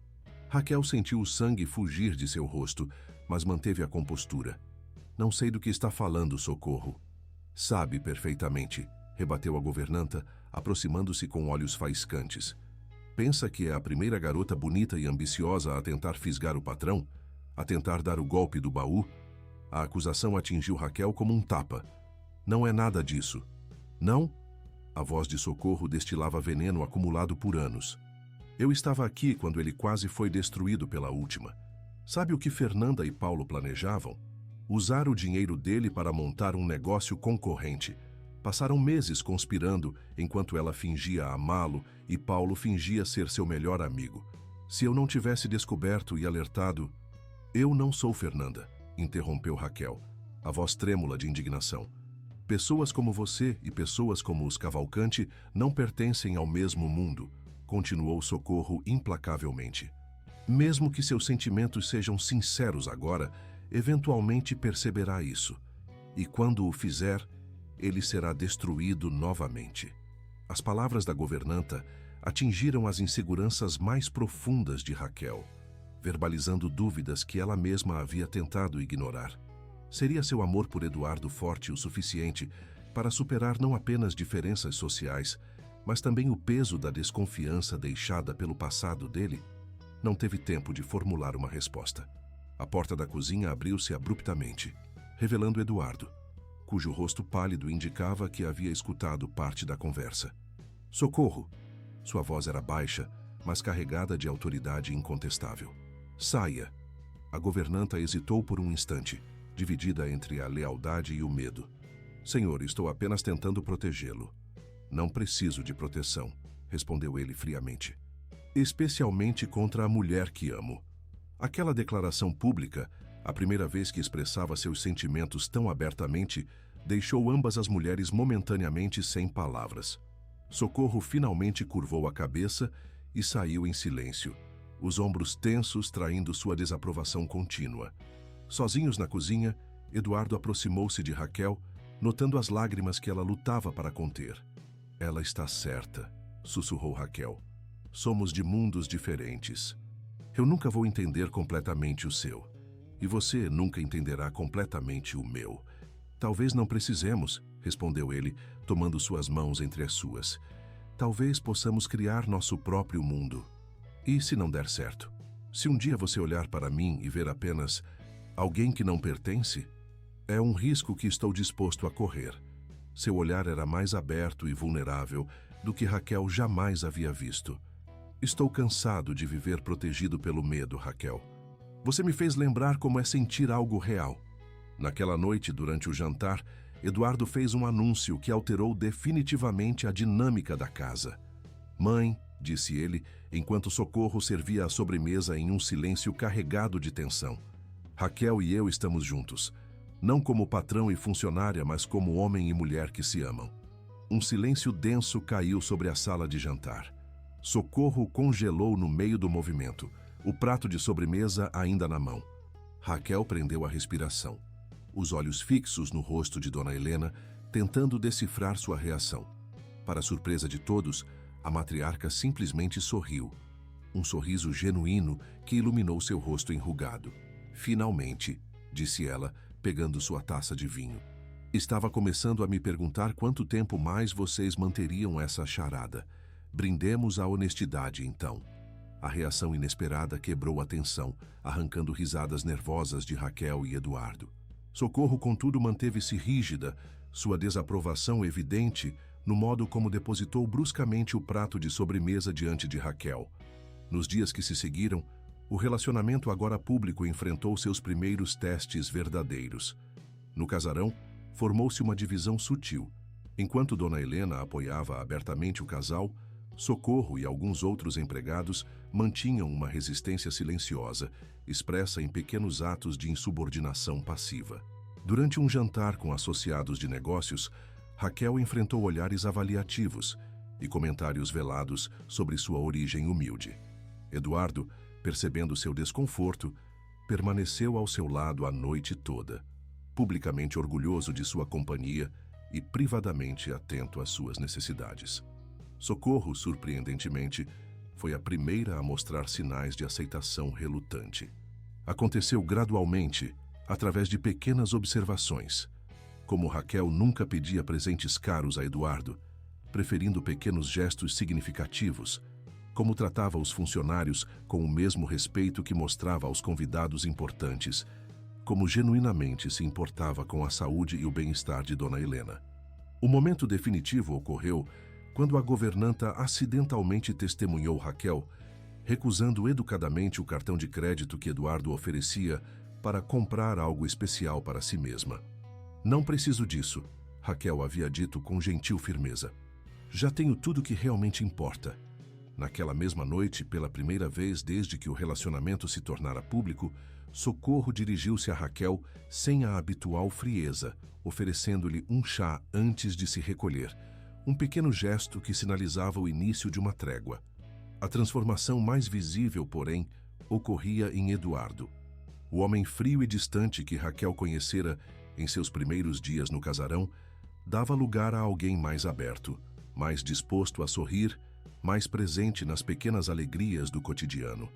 Raquel sentiu o sangue fugir de seu rosto, mas manteve a compostura. "Não sei do que está falando, Socorro." "Sabe perfeitamente", rebateu a governanta, aproximando-se com olhos faiscantes. "Pensa que é a primeira garota bonita e ambiciosa a tentar fisgar o patrão? A tentar dar o golpe do baú?" A acusação atingiu Raquel como um tapa. "Não é nada disso." "Não?" A voz de Socorro destilava veneno acumulado por anos. "Eu estava aqui quando ele quase foi destruído pela última. Sabe o que Fernanda e Paulo planejavam? Usar o dinheiro dele para montar um negócio concorrente. Passaram meses conspirando enquanto ela fingia amá-lo e Paulo fingia ser seu melhor amigo. Se eu não tivesse descoberto e alertado..." "Eu não sou Fernanda", interrompeu Raquel, a voz trêmula de indignação. "Pessoas como você e pessoas como os Cavalcante não pertencem ao mesmo mundo", continuou Socorro implacavelmente. "Mesmo que seus sentimentos sejam sinceros agora, eventualmente perceberá isso. E quando o fizer, ele será destruído novamente." As palavras da governanta atingiram as inseguranças mais profundas de Raquel, verbalizando dúvidas que ela mesma havia tentado ignorar. Seria seu amor por Eduardo forte o suficiente para superar não apenas diferenças sociais, mas também o peso da desconfiança deixada pelo passado dele? Não teve tempo de formular uma resposta. A porta da cozinha abriu-se abruptamente, revelando Eduardo, cujo rosto pálido indicava que havia escutado parte da conversa. "Socorro!" Sua voz era baixa, mas carregada de autoridade incontestável. "Saia!" A governanta hesitou por um instante, dividida entre a lealdade e o medo. "Senhor, estou apenas tentando protegê-lo." "Não preciso de proteção", respondeu ele friamente. "Especialmente contra a mulher que amo." Aquela declaração pública, a primeira vez que expressava seus sentimentos tão abertamente, deixou ambas as mulheres momentaneamente sem palavras. Socorro finalmente curvou a cabeça e saiu em silêncio, os ombros tensos traindo sua desaprovação contínua. Sozinhos na cozinha, Eduardo aproximou-se de Raquel, notando as lágrimas que ela lutava para conter. "Ela está certa", sussurrou Raquel. "Somos de mundos diferentes. Eu nunca vou entender completamente o seu, e você nunca entenderá completamente o meu. Talvez não precisemos", respondeu ele, tomando suas mãos entre as suas. "Talvez possamos criar nosso próprio mundo. E se não der certo? Se um dia você olhar para mim e ver apenas alguém que não pertence? É um risco que estou disposto a correr." Seu olhar era mais aberto e vulnerável do que Raquel jamais havia visto. "Estou cansado de viver protegido pelo medo, Raquel. Você me fez lembrar como é sentir algo real." Naquela noite, durante o jantar, Eduardo fez um anúncio que alterou definitivamente a dinâmica da casa. "Mãe", disse ele, enquanto Socorro servia a sobremesa em um silêncio carregado de tensão, "Raquel e eu estamos juntos. Não como patrão e funcionária, mas como homem e mulher que se amam." Um silêncio denso caiu sobre a sala de jantar. Socorro congelou no meio do movimento, o prato de sobremesa ainda na mão. Raquel prendeu a respiração, os olhos fixos no rosto de Dona Helena, tentando decifrar sua reação. Para surpresa de todos, a matriarca simplesmente sorriu. Um sorriso genuíno que iluminou seu rosto enrugado. "Finalmente", disse ela, pegando sua taça de vinho. "Estava começando a me perguntar quanto tempo mais vocês manteriam essa charada. Brindemos à honestidade, então." A reação inesperada quebrou a tensão, arrancando risadas nervosas de Raquel e Eduardo. Socorro, contudo, manteve-se rígida, sua desaprovação evidente no modo como depositou bruscamente o prato de sobremesa diante de Raquel. Nos dias que se seguiram, o relacionamento agora público enfrentou seus primeiros testes verdadeiros. No casarão, formou-se uma divisão sutil. Enquanto Dona Helena apoiava abertamente o casal, Socorro e alguns outros empregados mantinham uma resistência silenciosa, expressa em pequenos atos de insubordinação passiva. Durante um jantar com associados de negócios, Raquel enfrentou olhares avaliativos e comentários velados sobre sua origem humilde. Eduardo, percebendo seu desconforto, permaneceu ao seu lado a noite toda, publicamente orgulhoso de sua companhia e privadamente atento às suas necessidades. Socorro, surpreendentemente, foi a primeira a mostrar sinais de aceitação relutante. Aconteceu gradualmente, através de pequenas observações. Como Raquel nunca pedia presentes caros a Eduardo, preferindo pequenos gestos significativos, como tratava os funcionários com o mesmo respeito que mostrava aos convidados importantes, como genuinamente se importava com a saúde e o bem-estar de Dona Helena. O momento definitivo ocorreu quando a governanta acidentalmente testemunhou Raquel, recusando educadamente o cartão de crédito que Eduardo oferecia para comprar algo especial para si mesma. "Não preciso disso", Raquel havia dito com gentil firmeza. "Já tenho tudo que realmente importa." Naquela mesma noite, pela primeira vez desde que o relacionamento se tornara público, Socorro dirigiu-se a Raquel sem a habitual frieza, oferecendo-lhe um chá antes de se recolher, um pequeno gesto que sinalizava o início de uma trégua. A transformação mais visível, porém, ocorria em Eduardo. O homem frio e distante que Raquel conhecera em seus primeiros dias no casarão dava lugar a alguém mais aberto, mais disposto a sorrir, mais presente nas pequenas alegrias do cotidiano.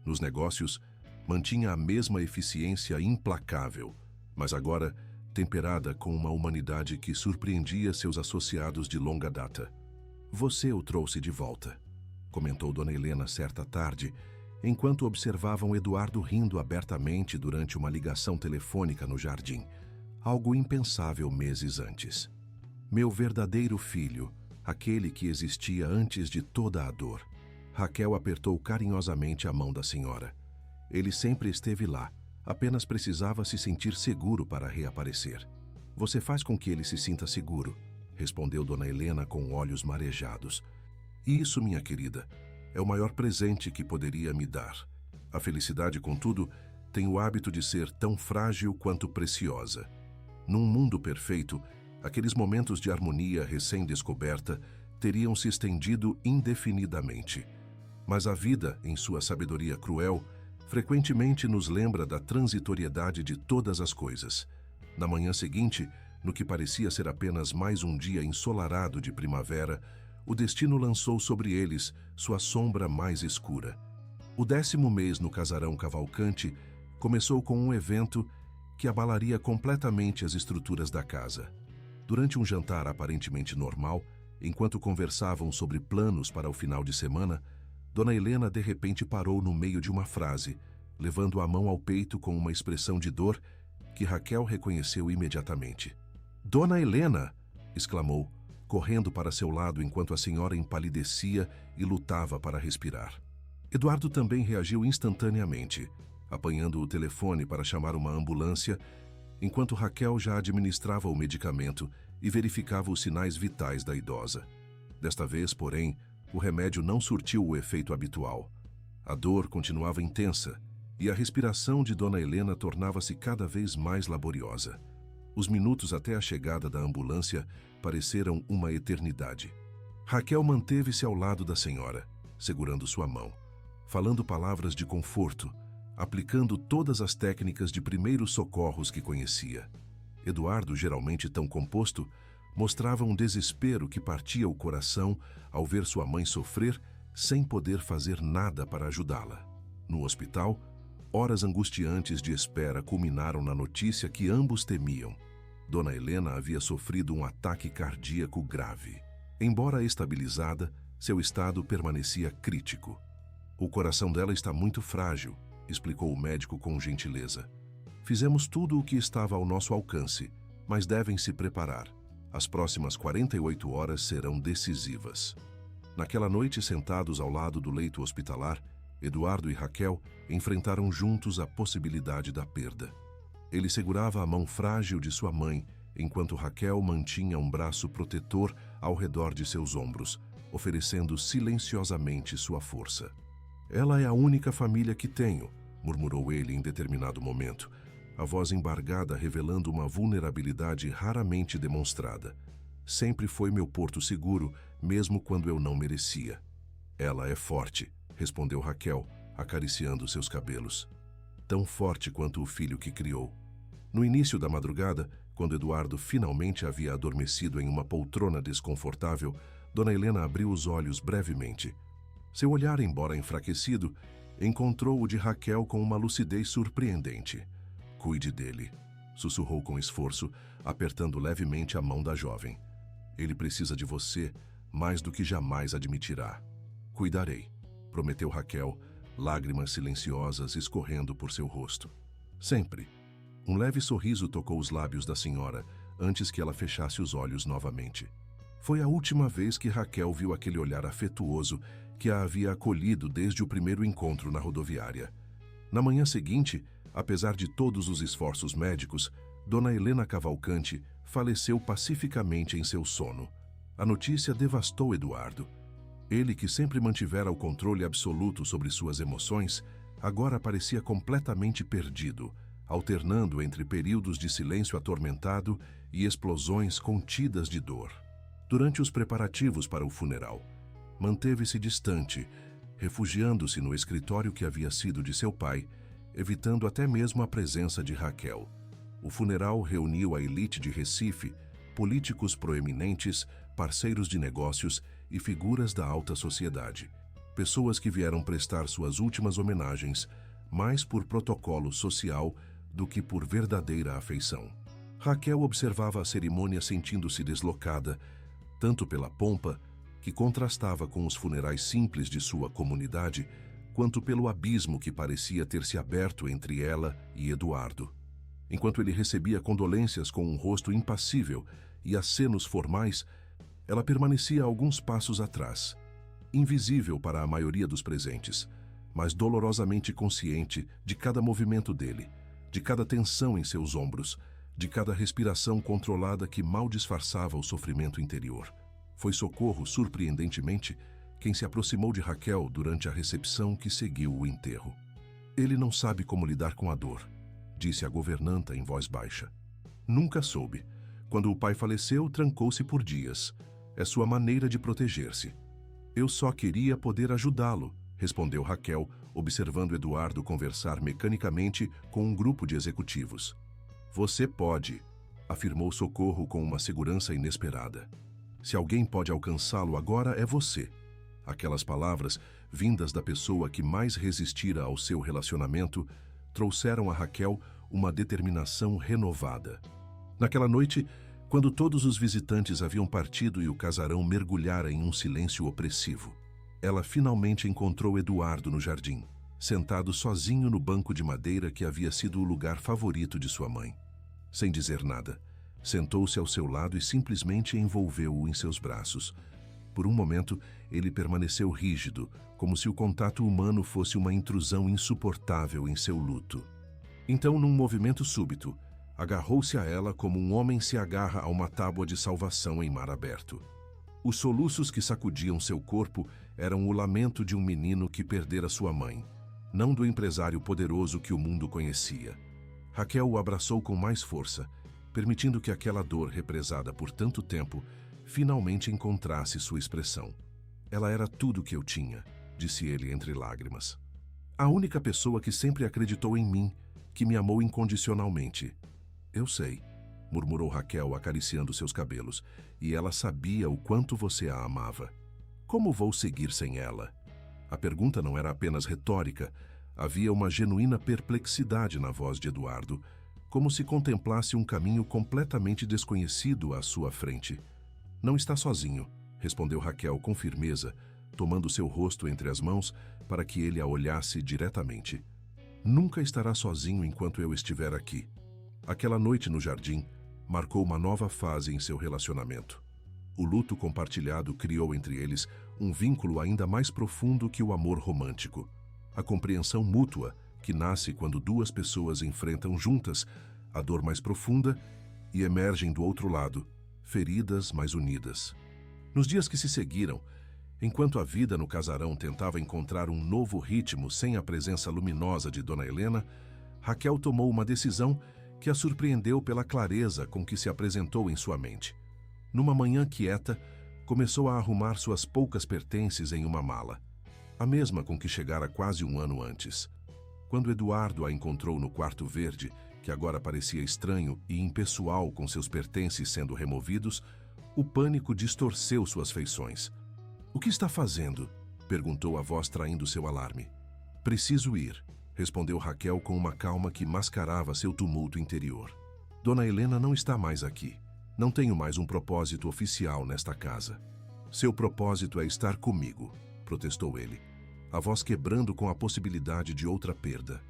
Nos negócios, mantinha a mesma eficiência implacável, mas agora temperada com uma humanidade que surpreendia seus associados de longa data. "Você o trouxe de volta", comentou Dona Helena certa tarde, enquanto observavam Eduardo rindo abertamente durante uma ligação telefônica no jardim, algo impensável meses antes. "Meu verdadeiro filho, aquele que existia antes de toda a dor." Raquel apertou carinhosamente a mão da senhora. "Ele sempre esteve lá, apenas precisava se sentir seguro para reaparecer." "Você faz com que ele se sinta seguro", respondeu Dona Helena com olhos marejados. "Isso, minha querida, é o maior presente que poderia me dar. A felicidade, contudo, tem o hábito de ser tão frágil quanto preciosa. Num mundo perfeito, aqueles momentos de harmonia recém-descoberta teriam se estendido indefinidamente. Mas a vida, em sua sabedoria cruel, frequentemente nos lembra da transitoriedade de todas as coisas. Na manhã seguinte, no que parecia ser apenas mais um dia ensolarado de primavera, o destino lançou sobre eles sua sombra mais escura. O 10º mês no casarão Cavalcante começou com um evento que abalaria completamente as estruturas da casa. Durante um jantar aparentemente normal, enquanto conversavam sobre planos para o final de semana, Dona Helena de repente parou no meio de uma frase, levando a mão ao peito com uma expressão de dor que Raquel reconheceu imediatamente. "Dona Helena!" exclamou, correndo para seu lado enquanto a senhora empalidecia e lutava para respirar. Eduardo também reagiu instantaneamente, apanhando o telefone para chamar uma ambulância, enquanto Raquel já administrava o medicamento e verificava os sinais vitais da idosa. Desta vez, porém, o remédio não surtiu o efeito habitual. A dor continuava intensa e a respiração de Dona Helena tornava-se cada vez mais laboriosa. Os minutos até a chegada da ambulância pareceram uma eternidade. Raquel manteve-se ao lado da senhora, segurando sua mão, falando palavras de conforto, aplicando todas as técnicas de primeiros socorros que conhecia. Eduardo, geralmente tão composto, mostrava um desespero que partia o coração ao ver sua mãe sofrer sem poder fazer nada para ajudá-la. No hospital, horas angustiantes de espera culminaram na notícia que ambos temiam. Dona Helena havia sofrido um ataque cardíaco grave. Embora estabilizada, seu estado permanecia crítico. "O coração dela está muito frágil", explicou o médico com gentileza. "Fizemos tudo o que estava ao nosso alcance, mas devem se preparar. As próximas 48 horas serão decisivas." Naquela noite, sentados ao lado do leito hospitalar, Eduardo e Raquel enfrentaram juntos a possibilidade da perda. Ele segurava a mão frágil de sua mãe, enquanto Raquel mantinha um braço protetor ao redor de seus ombros, oferecendo silenciosamente sua força. "Ela é a única família que tenho", murmurou ele em determinado momento, a voz embargada revelando uma vulnerabilidade raramente demonstrada. "Sempre foi meu porto seguro, mesmo quando eu não merecia." "Ela é forte", respondeu Raquel, acariciando seus cabelos. "Tão forte quanto o filho que criou." No início da madrugada, quando Eduardo finalmente havia adormecido em uma poltrona desconfortável, Dona Helena abriu os olhos brevemente. Seu olhar, embora enfraquecido, encontrou o de Raquel com uma lucidez surpreendente. "Cuide dele", sussurrou com esforço, apertando levemente a mão da jovem. "Ele precisa de você mais do que jamais admitirá." "Cuidarei", prometeu Raquel, lágrimas silenciosas escorrendo por seu rosto. "Sempre." Um leve sorriso tocou os lábios da senhora antes que ela fechasse os olhos novamente. Foi a última vez que Raquel viu aquele olhar afetuoso que a havia acolhido desde o primeiro encontro na rodoviária. Na manhã seguinte, apesar de todos os esforços médicos, Dona Helena Cavalcante faleceu pacificamente em seu sono. A notícia devastou Eduardo. Ele, que sempre mantivera o controle absoluto sobre suas emoções, agora parecia completamente perdido, alternando entre períodos de silêncio atormentado e explosões contidas de dor. Durante os preparativos para o funeral, manteve-se distante, refugiando-se no escritório que havia sido de seu pai, evitando até mesmo a presença de Raquel. O funeral reuniu a elite de Recife, políticos proeminentes, parceiros de negócios e figuras da alta sociedade. Pessoas que vieram prestar suas últimas homenagens, mais por protocolo social do que por verdadeira afeição. Raquel observava a cerimônia sentindo-se deslocada, tanto pela pompa, que contrastava com os funerais simples de sua comunidade, quanto pelo abismo que parecia ter se aberto entre ela e Eduardo. Enquanto ele recebia condolências com um rosto impassível e acenos formais, ela permanecia alguns passos atrás, invisível para a maioria dos presentes, mas dolorosamente consciente de cada movimento dele, de cada tensão em seus ombros, de cada respiração controlada que mal disfarçava o sofrimento interior. Foi Socorro, surpreendentemente, quem se aproximou de Raquel durante a recepção que seguiu o enterro. Ele não sabe como lidar com a dor, disse a governanta em voz baixa. Nunca soube. Quando o pai faleceu, trancou-se por dias. É sua maneira de proteger-se. Eu só queria poder ajudá-lo, respondeu Raquel, observando Eduardo conversar mecanicamente com um grupo de executivos. Você pode, afirmou Socorro com uma segurança inesperada. Se alguém pode alcançá-lo agora é você. Aquelas palavras, vindas da pessoa que mais resistira ao seu relacionamento, trouxeram a Raquel uma determinação renovada. Naquela noite, quando todos os visitantes haviam partido e o casarão mergulhara em um silêncio opressivo, ela finalmente encontrou Eduardo no jardim, sentado sozinho no banco de madeira que havia sido o lugar favorito de sua mãe. Sem dizer nada, sentou-se ao seu lado e simplesmente envolveu-o em seus braços. Por um momento, ele permaneceu rígido, como se o contato humano fosse uma intrusão insuportável em seu luto. Então, num movimento súbito, agarrou-se a ela como um homem se agarra a uma tábua de salvação em mar aberto. Os soluços que sacudiam seu corpo eram o lamento de um menino que perdera sua mãe, não do empresário poderoso que o mundo conhecia. Raquel o abraçou com mais força, permitindo que aquela dor represada por tanto tempo finalmente encontrasse sua expressão. Ela era tudo o que eu tinha, disse ele entre lágrimas. A única pessoa que sempre acreditou em mim, que me amou incondicionalmente. Eu sei, murmurou Raquel acariciando seus cabelos, e ela sabia o quanto você a amava. Como vou seguir sem ela? A pergunta não era apenas retórica, havia uma genuína perplexidade na voz de Eduardo, como se contemplasse um caminho completamente desconhecido à sua frente. Não está sozinho, respondeu Raquel com firmeza, tomando seu rosto entre as mãos para que ele a olhasse diretamente. Nunca estará sozinho enquanto eu estiver aqui. Aquela noite no jardim marcou uma nova fase em seu relacionamento. O luto compartilhado criou entre eles um vínculo ainda mais profundo que o amor romântico. A compreensão mútua que nasce quando duas pessoas enfrentam juntas a dor mais profunda e emergem do outro lado, feridas, mas unidas. Nos dias que se seguiram, enquanto a vida no casarão tentava encontrar um novo ritmo sem a presença luminosa de Dona Helena, Raquel tomou uma decisão que a surpreendeu pela clareza com que se apresentou em sua mente. Numa manhã quieta, começou a arrumar suas poucas pertences em uma mala, a mesma com que chegara quase um ano antes. Quando Eduardo a encontrou no quarto verde, que agora parecia estranho e impessoal com seus pertences sendo removidos, o pânico distorceu suas feições. "O que está fazendo?" perguntou a voz traindo seu alarme. "Preciso ir", respondeu Raquel com uma calma que mascarava seu tumulto interior. "Dona Helena não está mais aqui. Não tenho mais um propósito oficial nesta casa." "Seu propósito é estar comigo", protestou ele, a voz quebrando com a possibilidade de outra perda.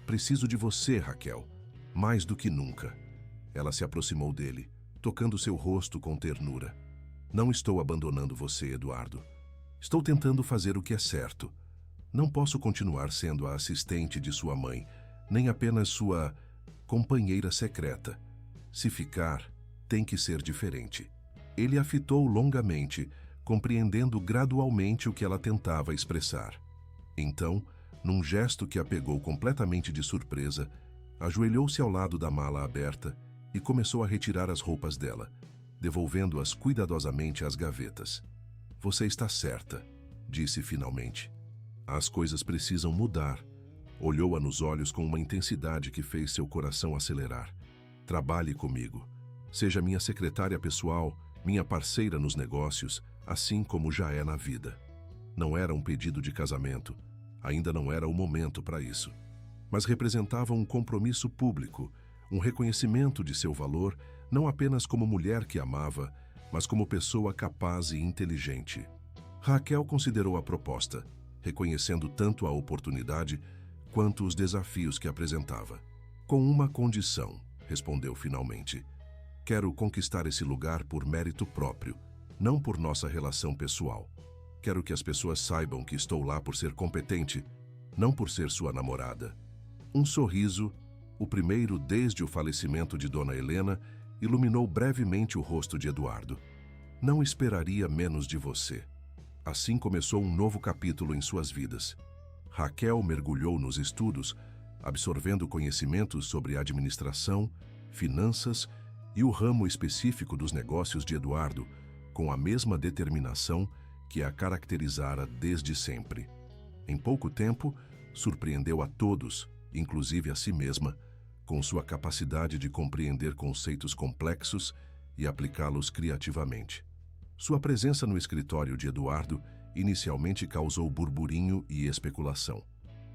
"Preciso de você, Raquel, mais do que nunca." Ela se aproximou dele, tocando seu rosto com ternura. "Não estou abandonando você, Eduardo. Estou tentando fazer o que é certo. Não posso continuar sendo a assistente de sua mãe, nem apenas sua companheira secreta. Se ficar, tem que ser diferente." Ele a fitou longamente, compreendendo gradualmente o que ela tentava expressar. Então, num gesto que a pegou completamente de surpresa, ajoelhou-se ao lado da mala aberta e começou a retirar as roupas dela, devolvendo-as cuidadosamente às gavetas. "Você está certa", disse finalmente. "As coisas precisam mudar." Olhou-a nos olhos com uma intensidade que fez seu coração acelerar. "Trabalhe comigo. Seja minha secretária pessoal, minha parceira nos negócios, assim como já é na vida." Não era um pedido de casamento. Ainda não era o momento para isso. mas representavam um compromisso público, um reconhecimento de seu valor, não apenas como mulher que amava, mas como pessoa capaz e inteligente. Raquel considerou a proposta, reconhecendo tanto a oportunidade quanto os desafios que apresentava. Com uma condição, respondeu finalmente. Quero conquistar esse lugar por mérito próprio, não por nossa relação pessoal. Quero que as pessoas saibam que estou lá por ser competente, não por ser sua namorada. Um sorriso, o primeiro desde o falecimento de Dona Helena, iluminou brevemente o rosto de Eduardo. Não esperaria menos de você. Assim começou um novo capítulo em suas vidas. Raquel mergulhou nos estudos, absorvendo conhecimentos sobre administração, finanças e o ramo específico dos negócios de Eduardo, com a mesma determinação que a caracterizara desde sempre. Em pouco tempo, surpreendeu a todos, inclusive a si mesma, com sua capacidade de compreender conceitos complexos e aplicá-los criativamente. Sua presença no escritório de Eduardo inicialmente causou burburinho e especulação.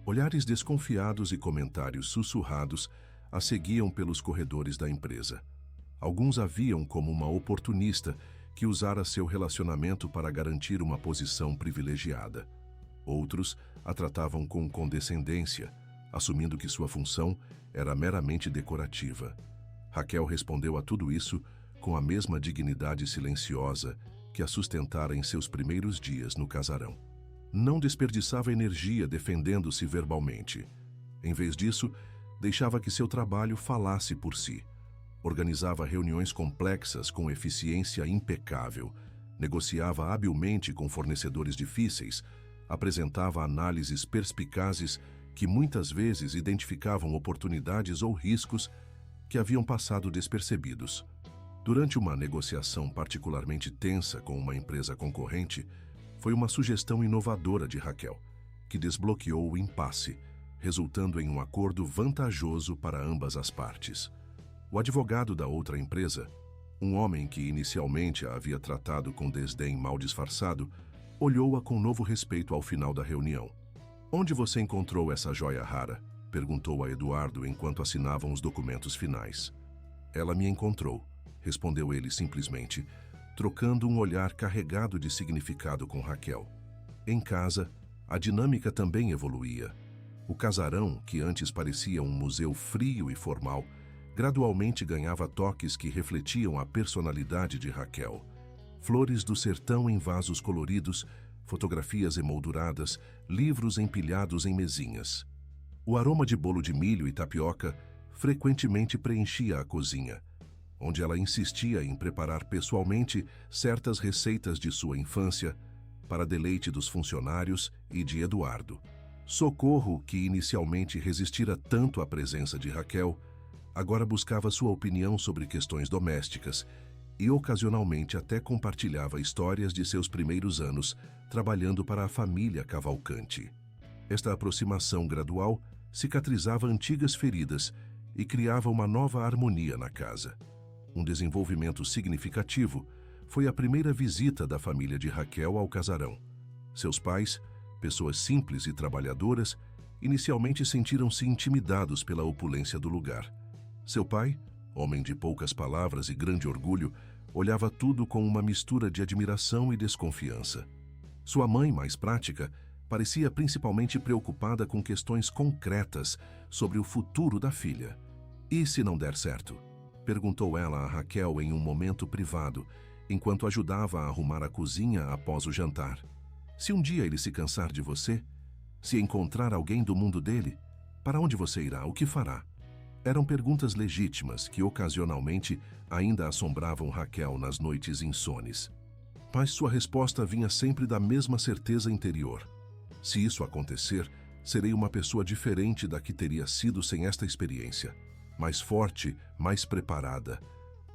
Olhares desconfiados e comentários sussurrados a seguiam pelos corredores da empresa. Alguns a viam como uma oportunista que usara seu relacionamento para garantir uma posição privilegiada. Outros a tratavam com condescendência, assumindo que sua função era meramente decorativa. Raquel respondeu a tudo isso com a mesma dignidade silenciosa que a sustentara em seus primeiros dias no casarão. Não desperdiçava energia defendendo-se verbalmente. Em vez disso, deixava que seu trabalho falasse por si. Organizava reuniões complexas com eficiência impecável, negociava habilmente com fornecedores difíceis, apresentava análises perspicazes que muitas vezes identificavam oportunidades ou riscos que haviam passado despercebidos. Durante uma negociação particularmente tensa com uma empresa concorrente, foi uma sugestão inovadora de Raquel, que desbloqueou o impasse, resultando em um acordo vantajoso para ambas as partes. O advogado da outra empresa, um homem que inicialmente a havia tratado com desdém mal disfarçado, olhou-a com novo respeito ao final da reunião. "Onde você encontrou essa joia rara?" perguntou a Eduardo enquanto assinavam os documentos finais. "Ela me encontrou", respondeu ele simplesmente, trocando um olhar carregado de significado com Raquel. Em casa, a dinâmica também evoluía. O casarão, que antes parecia um museu frio e formal, gradualmente ganhava toques que refletiam a personalidade de Raquel. Flores do sertão em vasos coloridos, fotografias emolduradas, livros empilhados em mesinhas. O aroma de bolo de milho e tapioca frequentemente preenchia a cozinha, onde ela insistia em preparar pessoalmente certas receitas de sua infância para deleite dos funcionários e de Eduardo. Socorro, que inicialmente resistira tanto à presença de Raquel, agora buscava sua opinião sobre questões domésticas e ocasionalmente até compartilhava histórias de seus primeiros anos trabalhando para a família Cavalcante. Esta aproximação gradual cicatrizava antigas feridas e criava uma nova harmonia na casa. Um desenvolvimento significativo foi a primeira visita da família de Raquel ao casarão. Seus pais, pessoas simples e trabalhadoras, inicialmente sentiram-se intimidados pela opulência do lugar. Seu pai, homem de poucas palavras e grande orgulho, olhava tudo com uma mistura de admiração e desconfiança. Sua mãe, mais prática, parecia principalmente preocupada com questões concretas sobre o futuro da filha. "E se não der certo?" perguntou ela a Raquel em um momento privado, enquanto ajudava a arrumar a cozinha após o jantar. "Se um dia ele se cansar de você, se encontrar alguém do mundo dele, para onde você irá? O que fará?" Eram perguntas legítimas que ocasionalmente ainda assombravam Raquel nas noites insones. Mas sua resposta vinha sempre da mesma certeza interior. "Se isso acontecer, serei uma pessoa diferente da que teria sido sem esta experiência. Mais forte, mais preparada.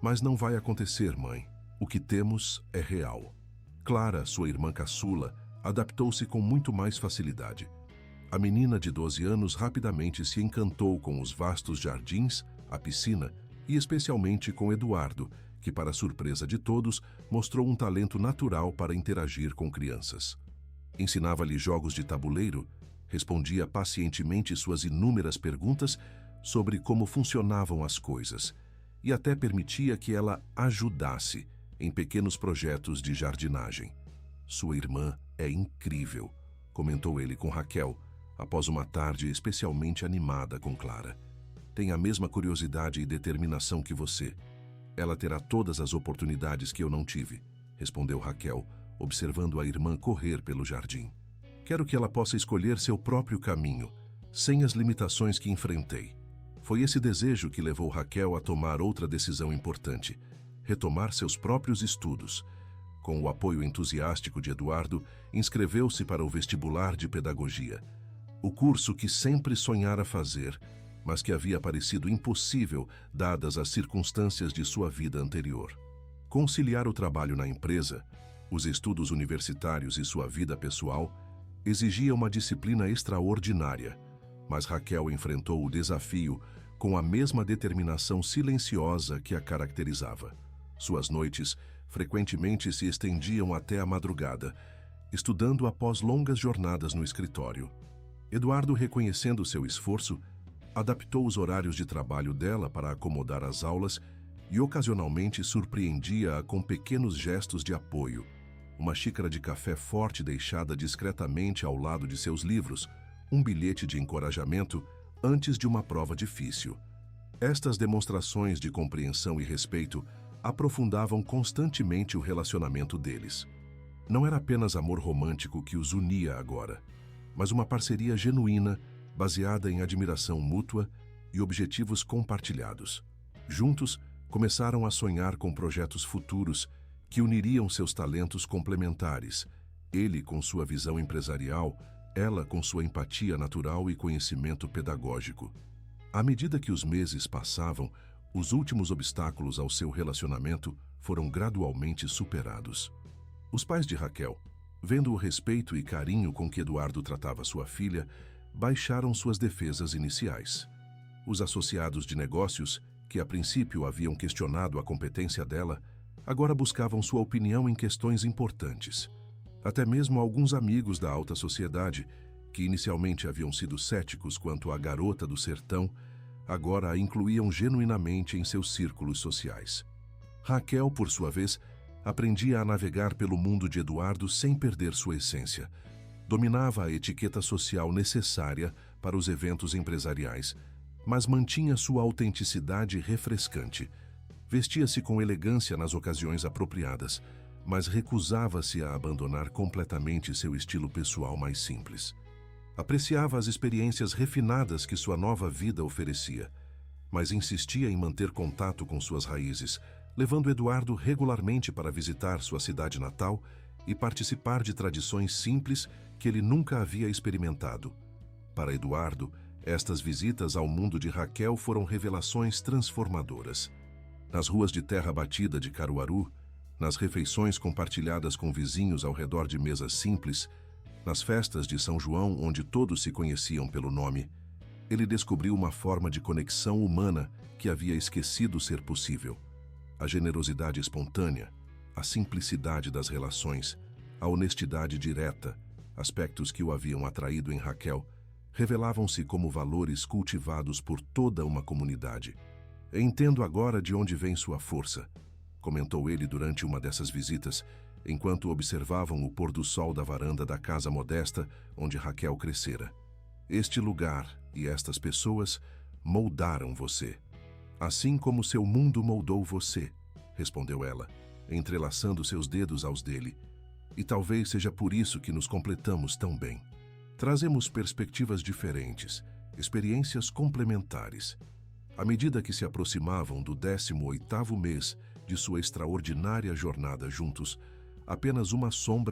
Mas não vai acontecer, mãe. O que temos é real." Clara, sua irmã caçula, adaptou-se com muito mais facilidade. A menina de 12 anos rapidamente se encantou com os vastos jardins, a piscina e especialmente com Eduardo, que, para surpresa de todos, mostrou um talento natural para interagir com crianças. Ensinava-lhe jogos de tabuleiro, respondia pacientemente suas inúmeras perguntas sobre como funcionavam as coisas e até permitia que ela ajudasse em pequenos projetos de jardinagem. Sua irmã é incrível, comentou ele com Raquel, após uma tarde especialmente animada com Clara. Tem a mesma curiosidade e determinação que você. Ela terá todas as oportunidades que eu não tive, respondeu Raquel, observando a irmã correr pelo jardim. Quero que ela possa escolher seu próprio caminho, sem as limitações que enfrentei. Foi esse desejo que levou Raquel a tomar outra decisão importante: retomar seus próprios estudos. Com o apoio entusiástico de Eduardo, inscreveu-se para o vestibular de pedagogia, o curso que sempre sonhara fazer, mas que havia parecido impossível dadas as circunstâncias de sua vida anterior. Conciliar o trabalho na empresa, os estudos universitários e sua vida pessoal exigia uma disciplina extraordinária, mas Raquel enfrentou o desafio com a mesma determinação silenciosa que a caracterizava. Suas noites frequentemente se estendiam até a madrugada, estudando após longas jornadas no escritório. Eduardo, reconhecendo seu esforço, adaptou os horários de trabalho dela para acomodar as aulas e ocasionalmente surpreendia-a com pequenos gestos de apoio, uma xícara de café forte deixada discretamente ao lado de seus livros, um bilhete de encorajamento antes de uma prova difícil. Estas demonstrações de compreensão e respeito aprofundavam constantemente o relacionamento deles. Não era apenas amor romântico que os unia agora, mas uma parceria genuína, baseada em admiração mútua e objetivos compartilhados. Juntos, começaram a sonhar com projetos futuros que uniriam seus talentos complementares, ele com sua visão empresarial, ela com sua empatia natural e conhecimento pedagógico. À medida que os meses passavam, os últimos obstáculos ao seu relacionamento foram gradualmente superados. Os pais de Raquel, vendo o respeito e carinho com que Eduardo tratava sua filha, baixaram suas defesas iniciais. Os associados de negócios, que a princípio haviam questionado a competência dela, agora buscavam sua opinião em questões importantes. Até mesmo alguns amigos da alta sociedade, que inicialmente haviam sido céticos quanto à garota do sertão, agora a incluíam genuinamente em seus círculos sociais. Raquel, por sua vez, aprendia a navegar pelo mundo de Eduardo sem perder sua essência. Dominava a etiqueta social necessária para os eventos empresariais, mas mantinha sua autenticidade refrescante. Vestia-se com elegância nas ocasiões apropriadas, mas recusava-se a abandonar completamente seu estilo pessoal mais simples. Apreciava as experiências refinadas que sua nova vida oferecia, mas insistia em manter contato com suas raízes, levando Eduardo regularmente para visitar sua cidade natal e participar de tradições simples que ele nunca havia experimentado. Para Eduardo, estas visitas ao mundo de Raquel foram revelações transformadoras. Nas ruas de terra batida de Caruaru, nas refeições compartilhadas com vizinhos ao redor de mesas simples, nas festas de São João, onde todos se conheciam pelo nome, ele descobriu uma forma de conexão humana que havia esquecido ser possível. A generosidade espontânea, a simplicidade das relações, a honestidade direta, aspectos que o haviam atraído em Raquel, revelavam-se como valores cultivados por toda uma comunidade. Entendo agora de onde vem sua força, comentou ele durante uma dessas visitas, enquanto observavam o pôr do sol da varanda da casa modesta onde Raquel crescera. Este lugar e estas pessoas moldaram você, assim como seu mundo moldou você, respondeu ela, entrelaçando seus dedos aos dele. E talvez seja por isso que nos completamos tão bem. Trazemos perspectivas diferentes, experiências complementares. À medida que se aproximavam do 18º mês de sua extraordinária jornada juntos, apenas uma sombra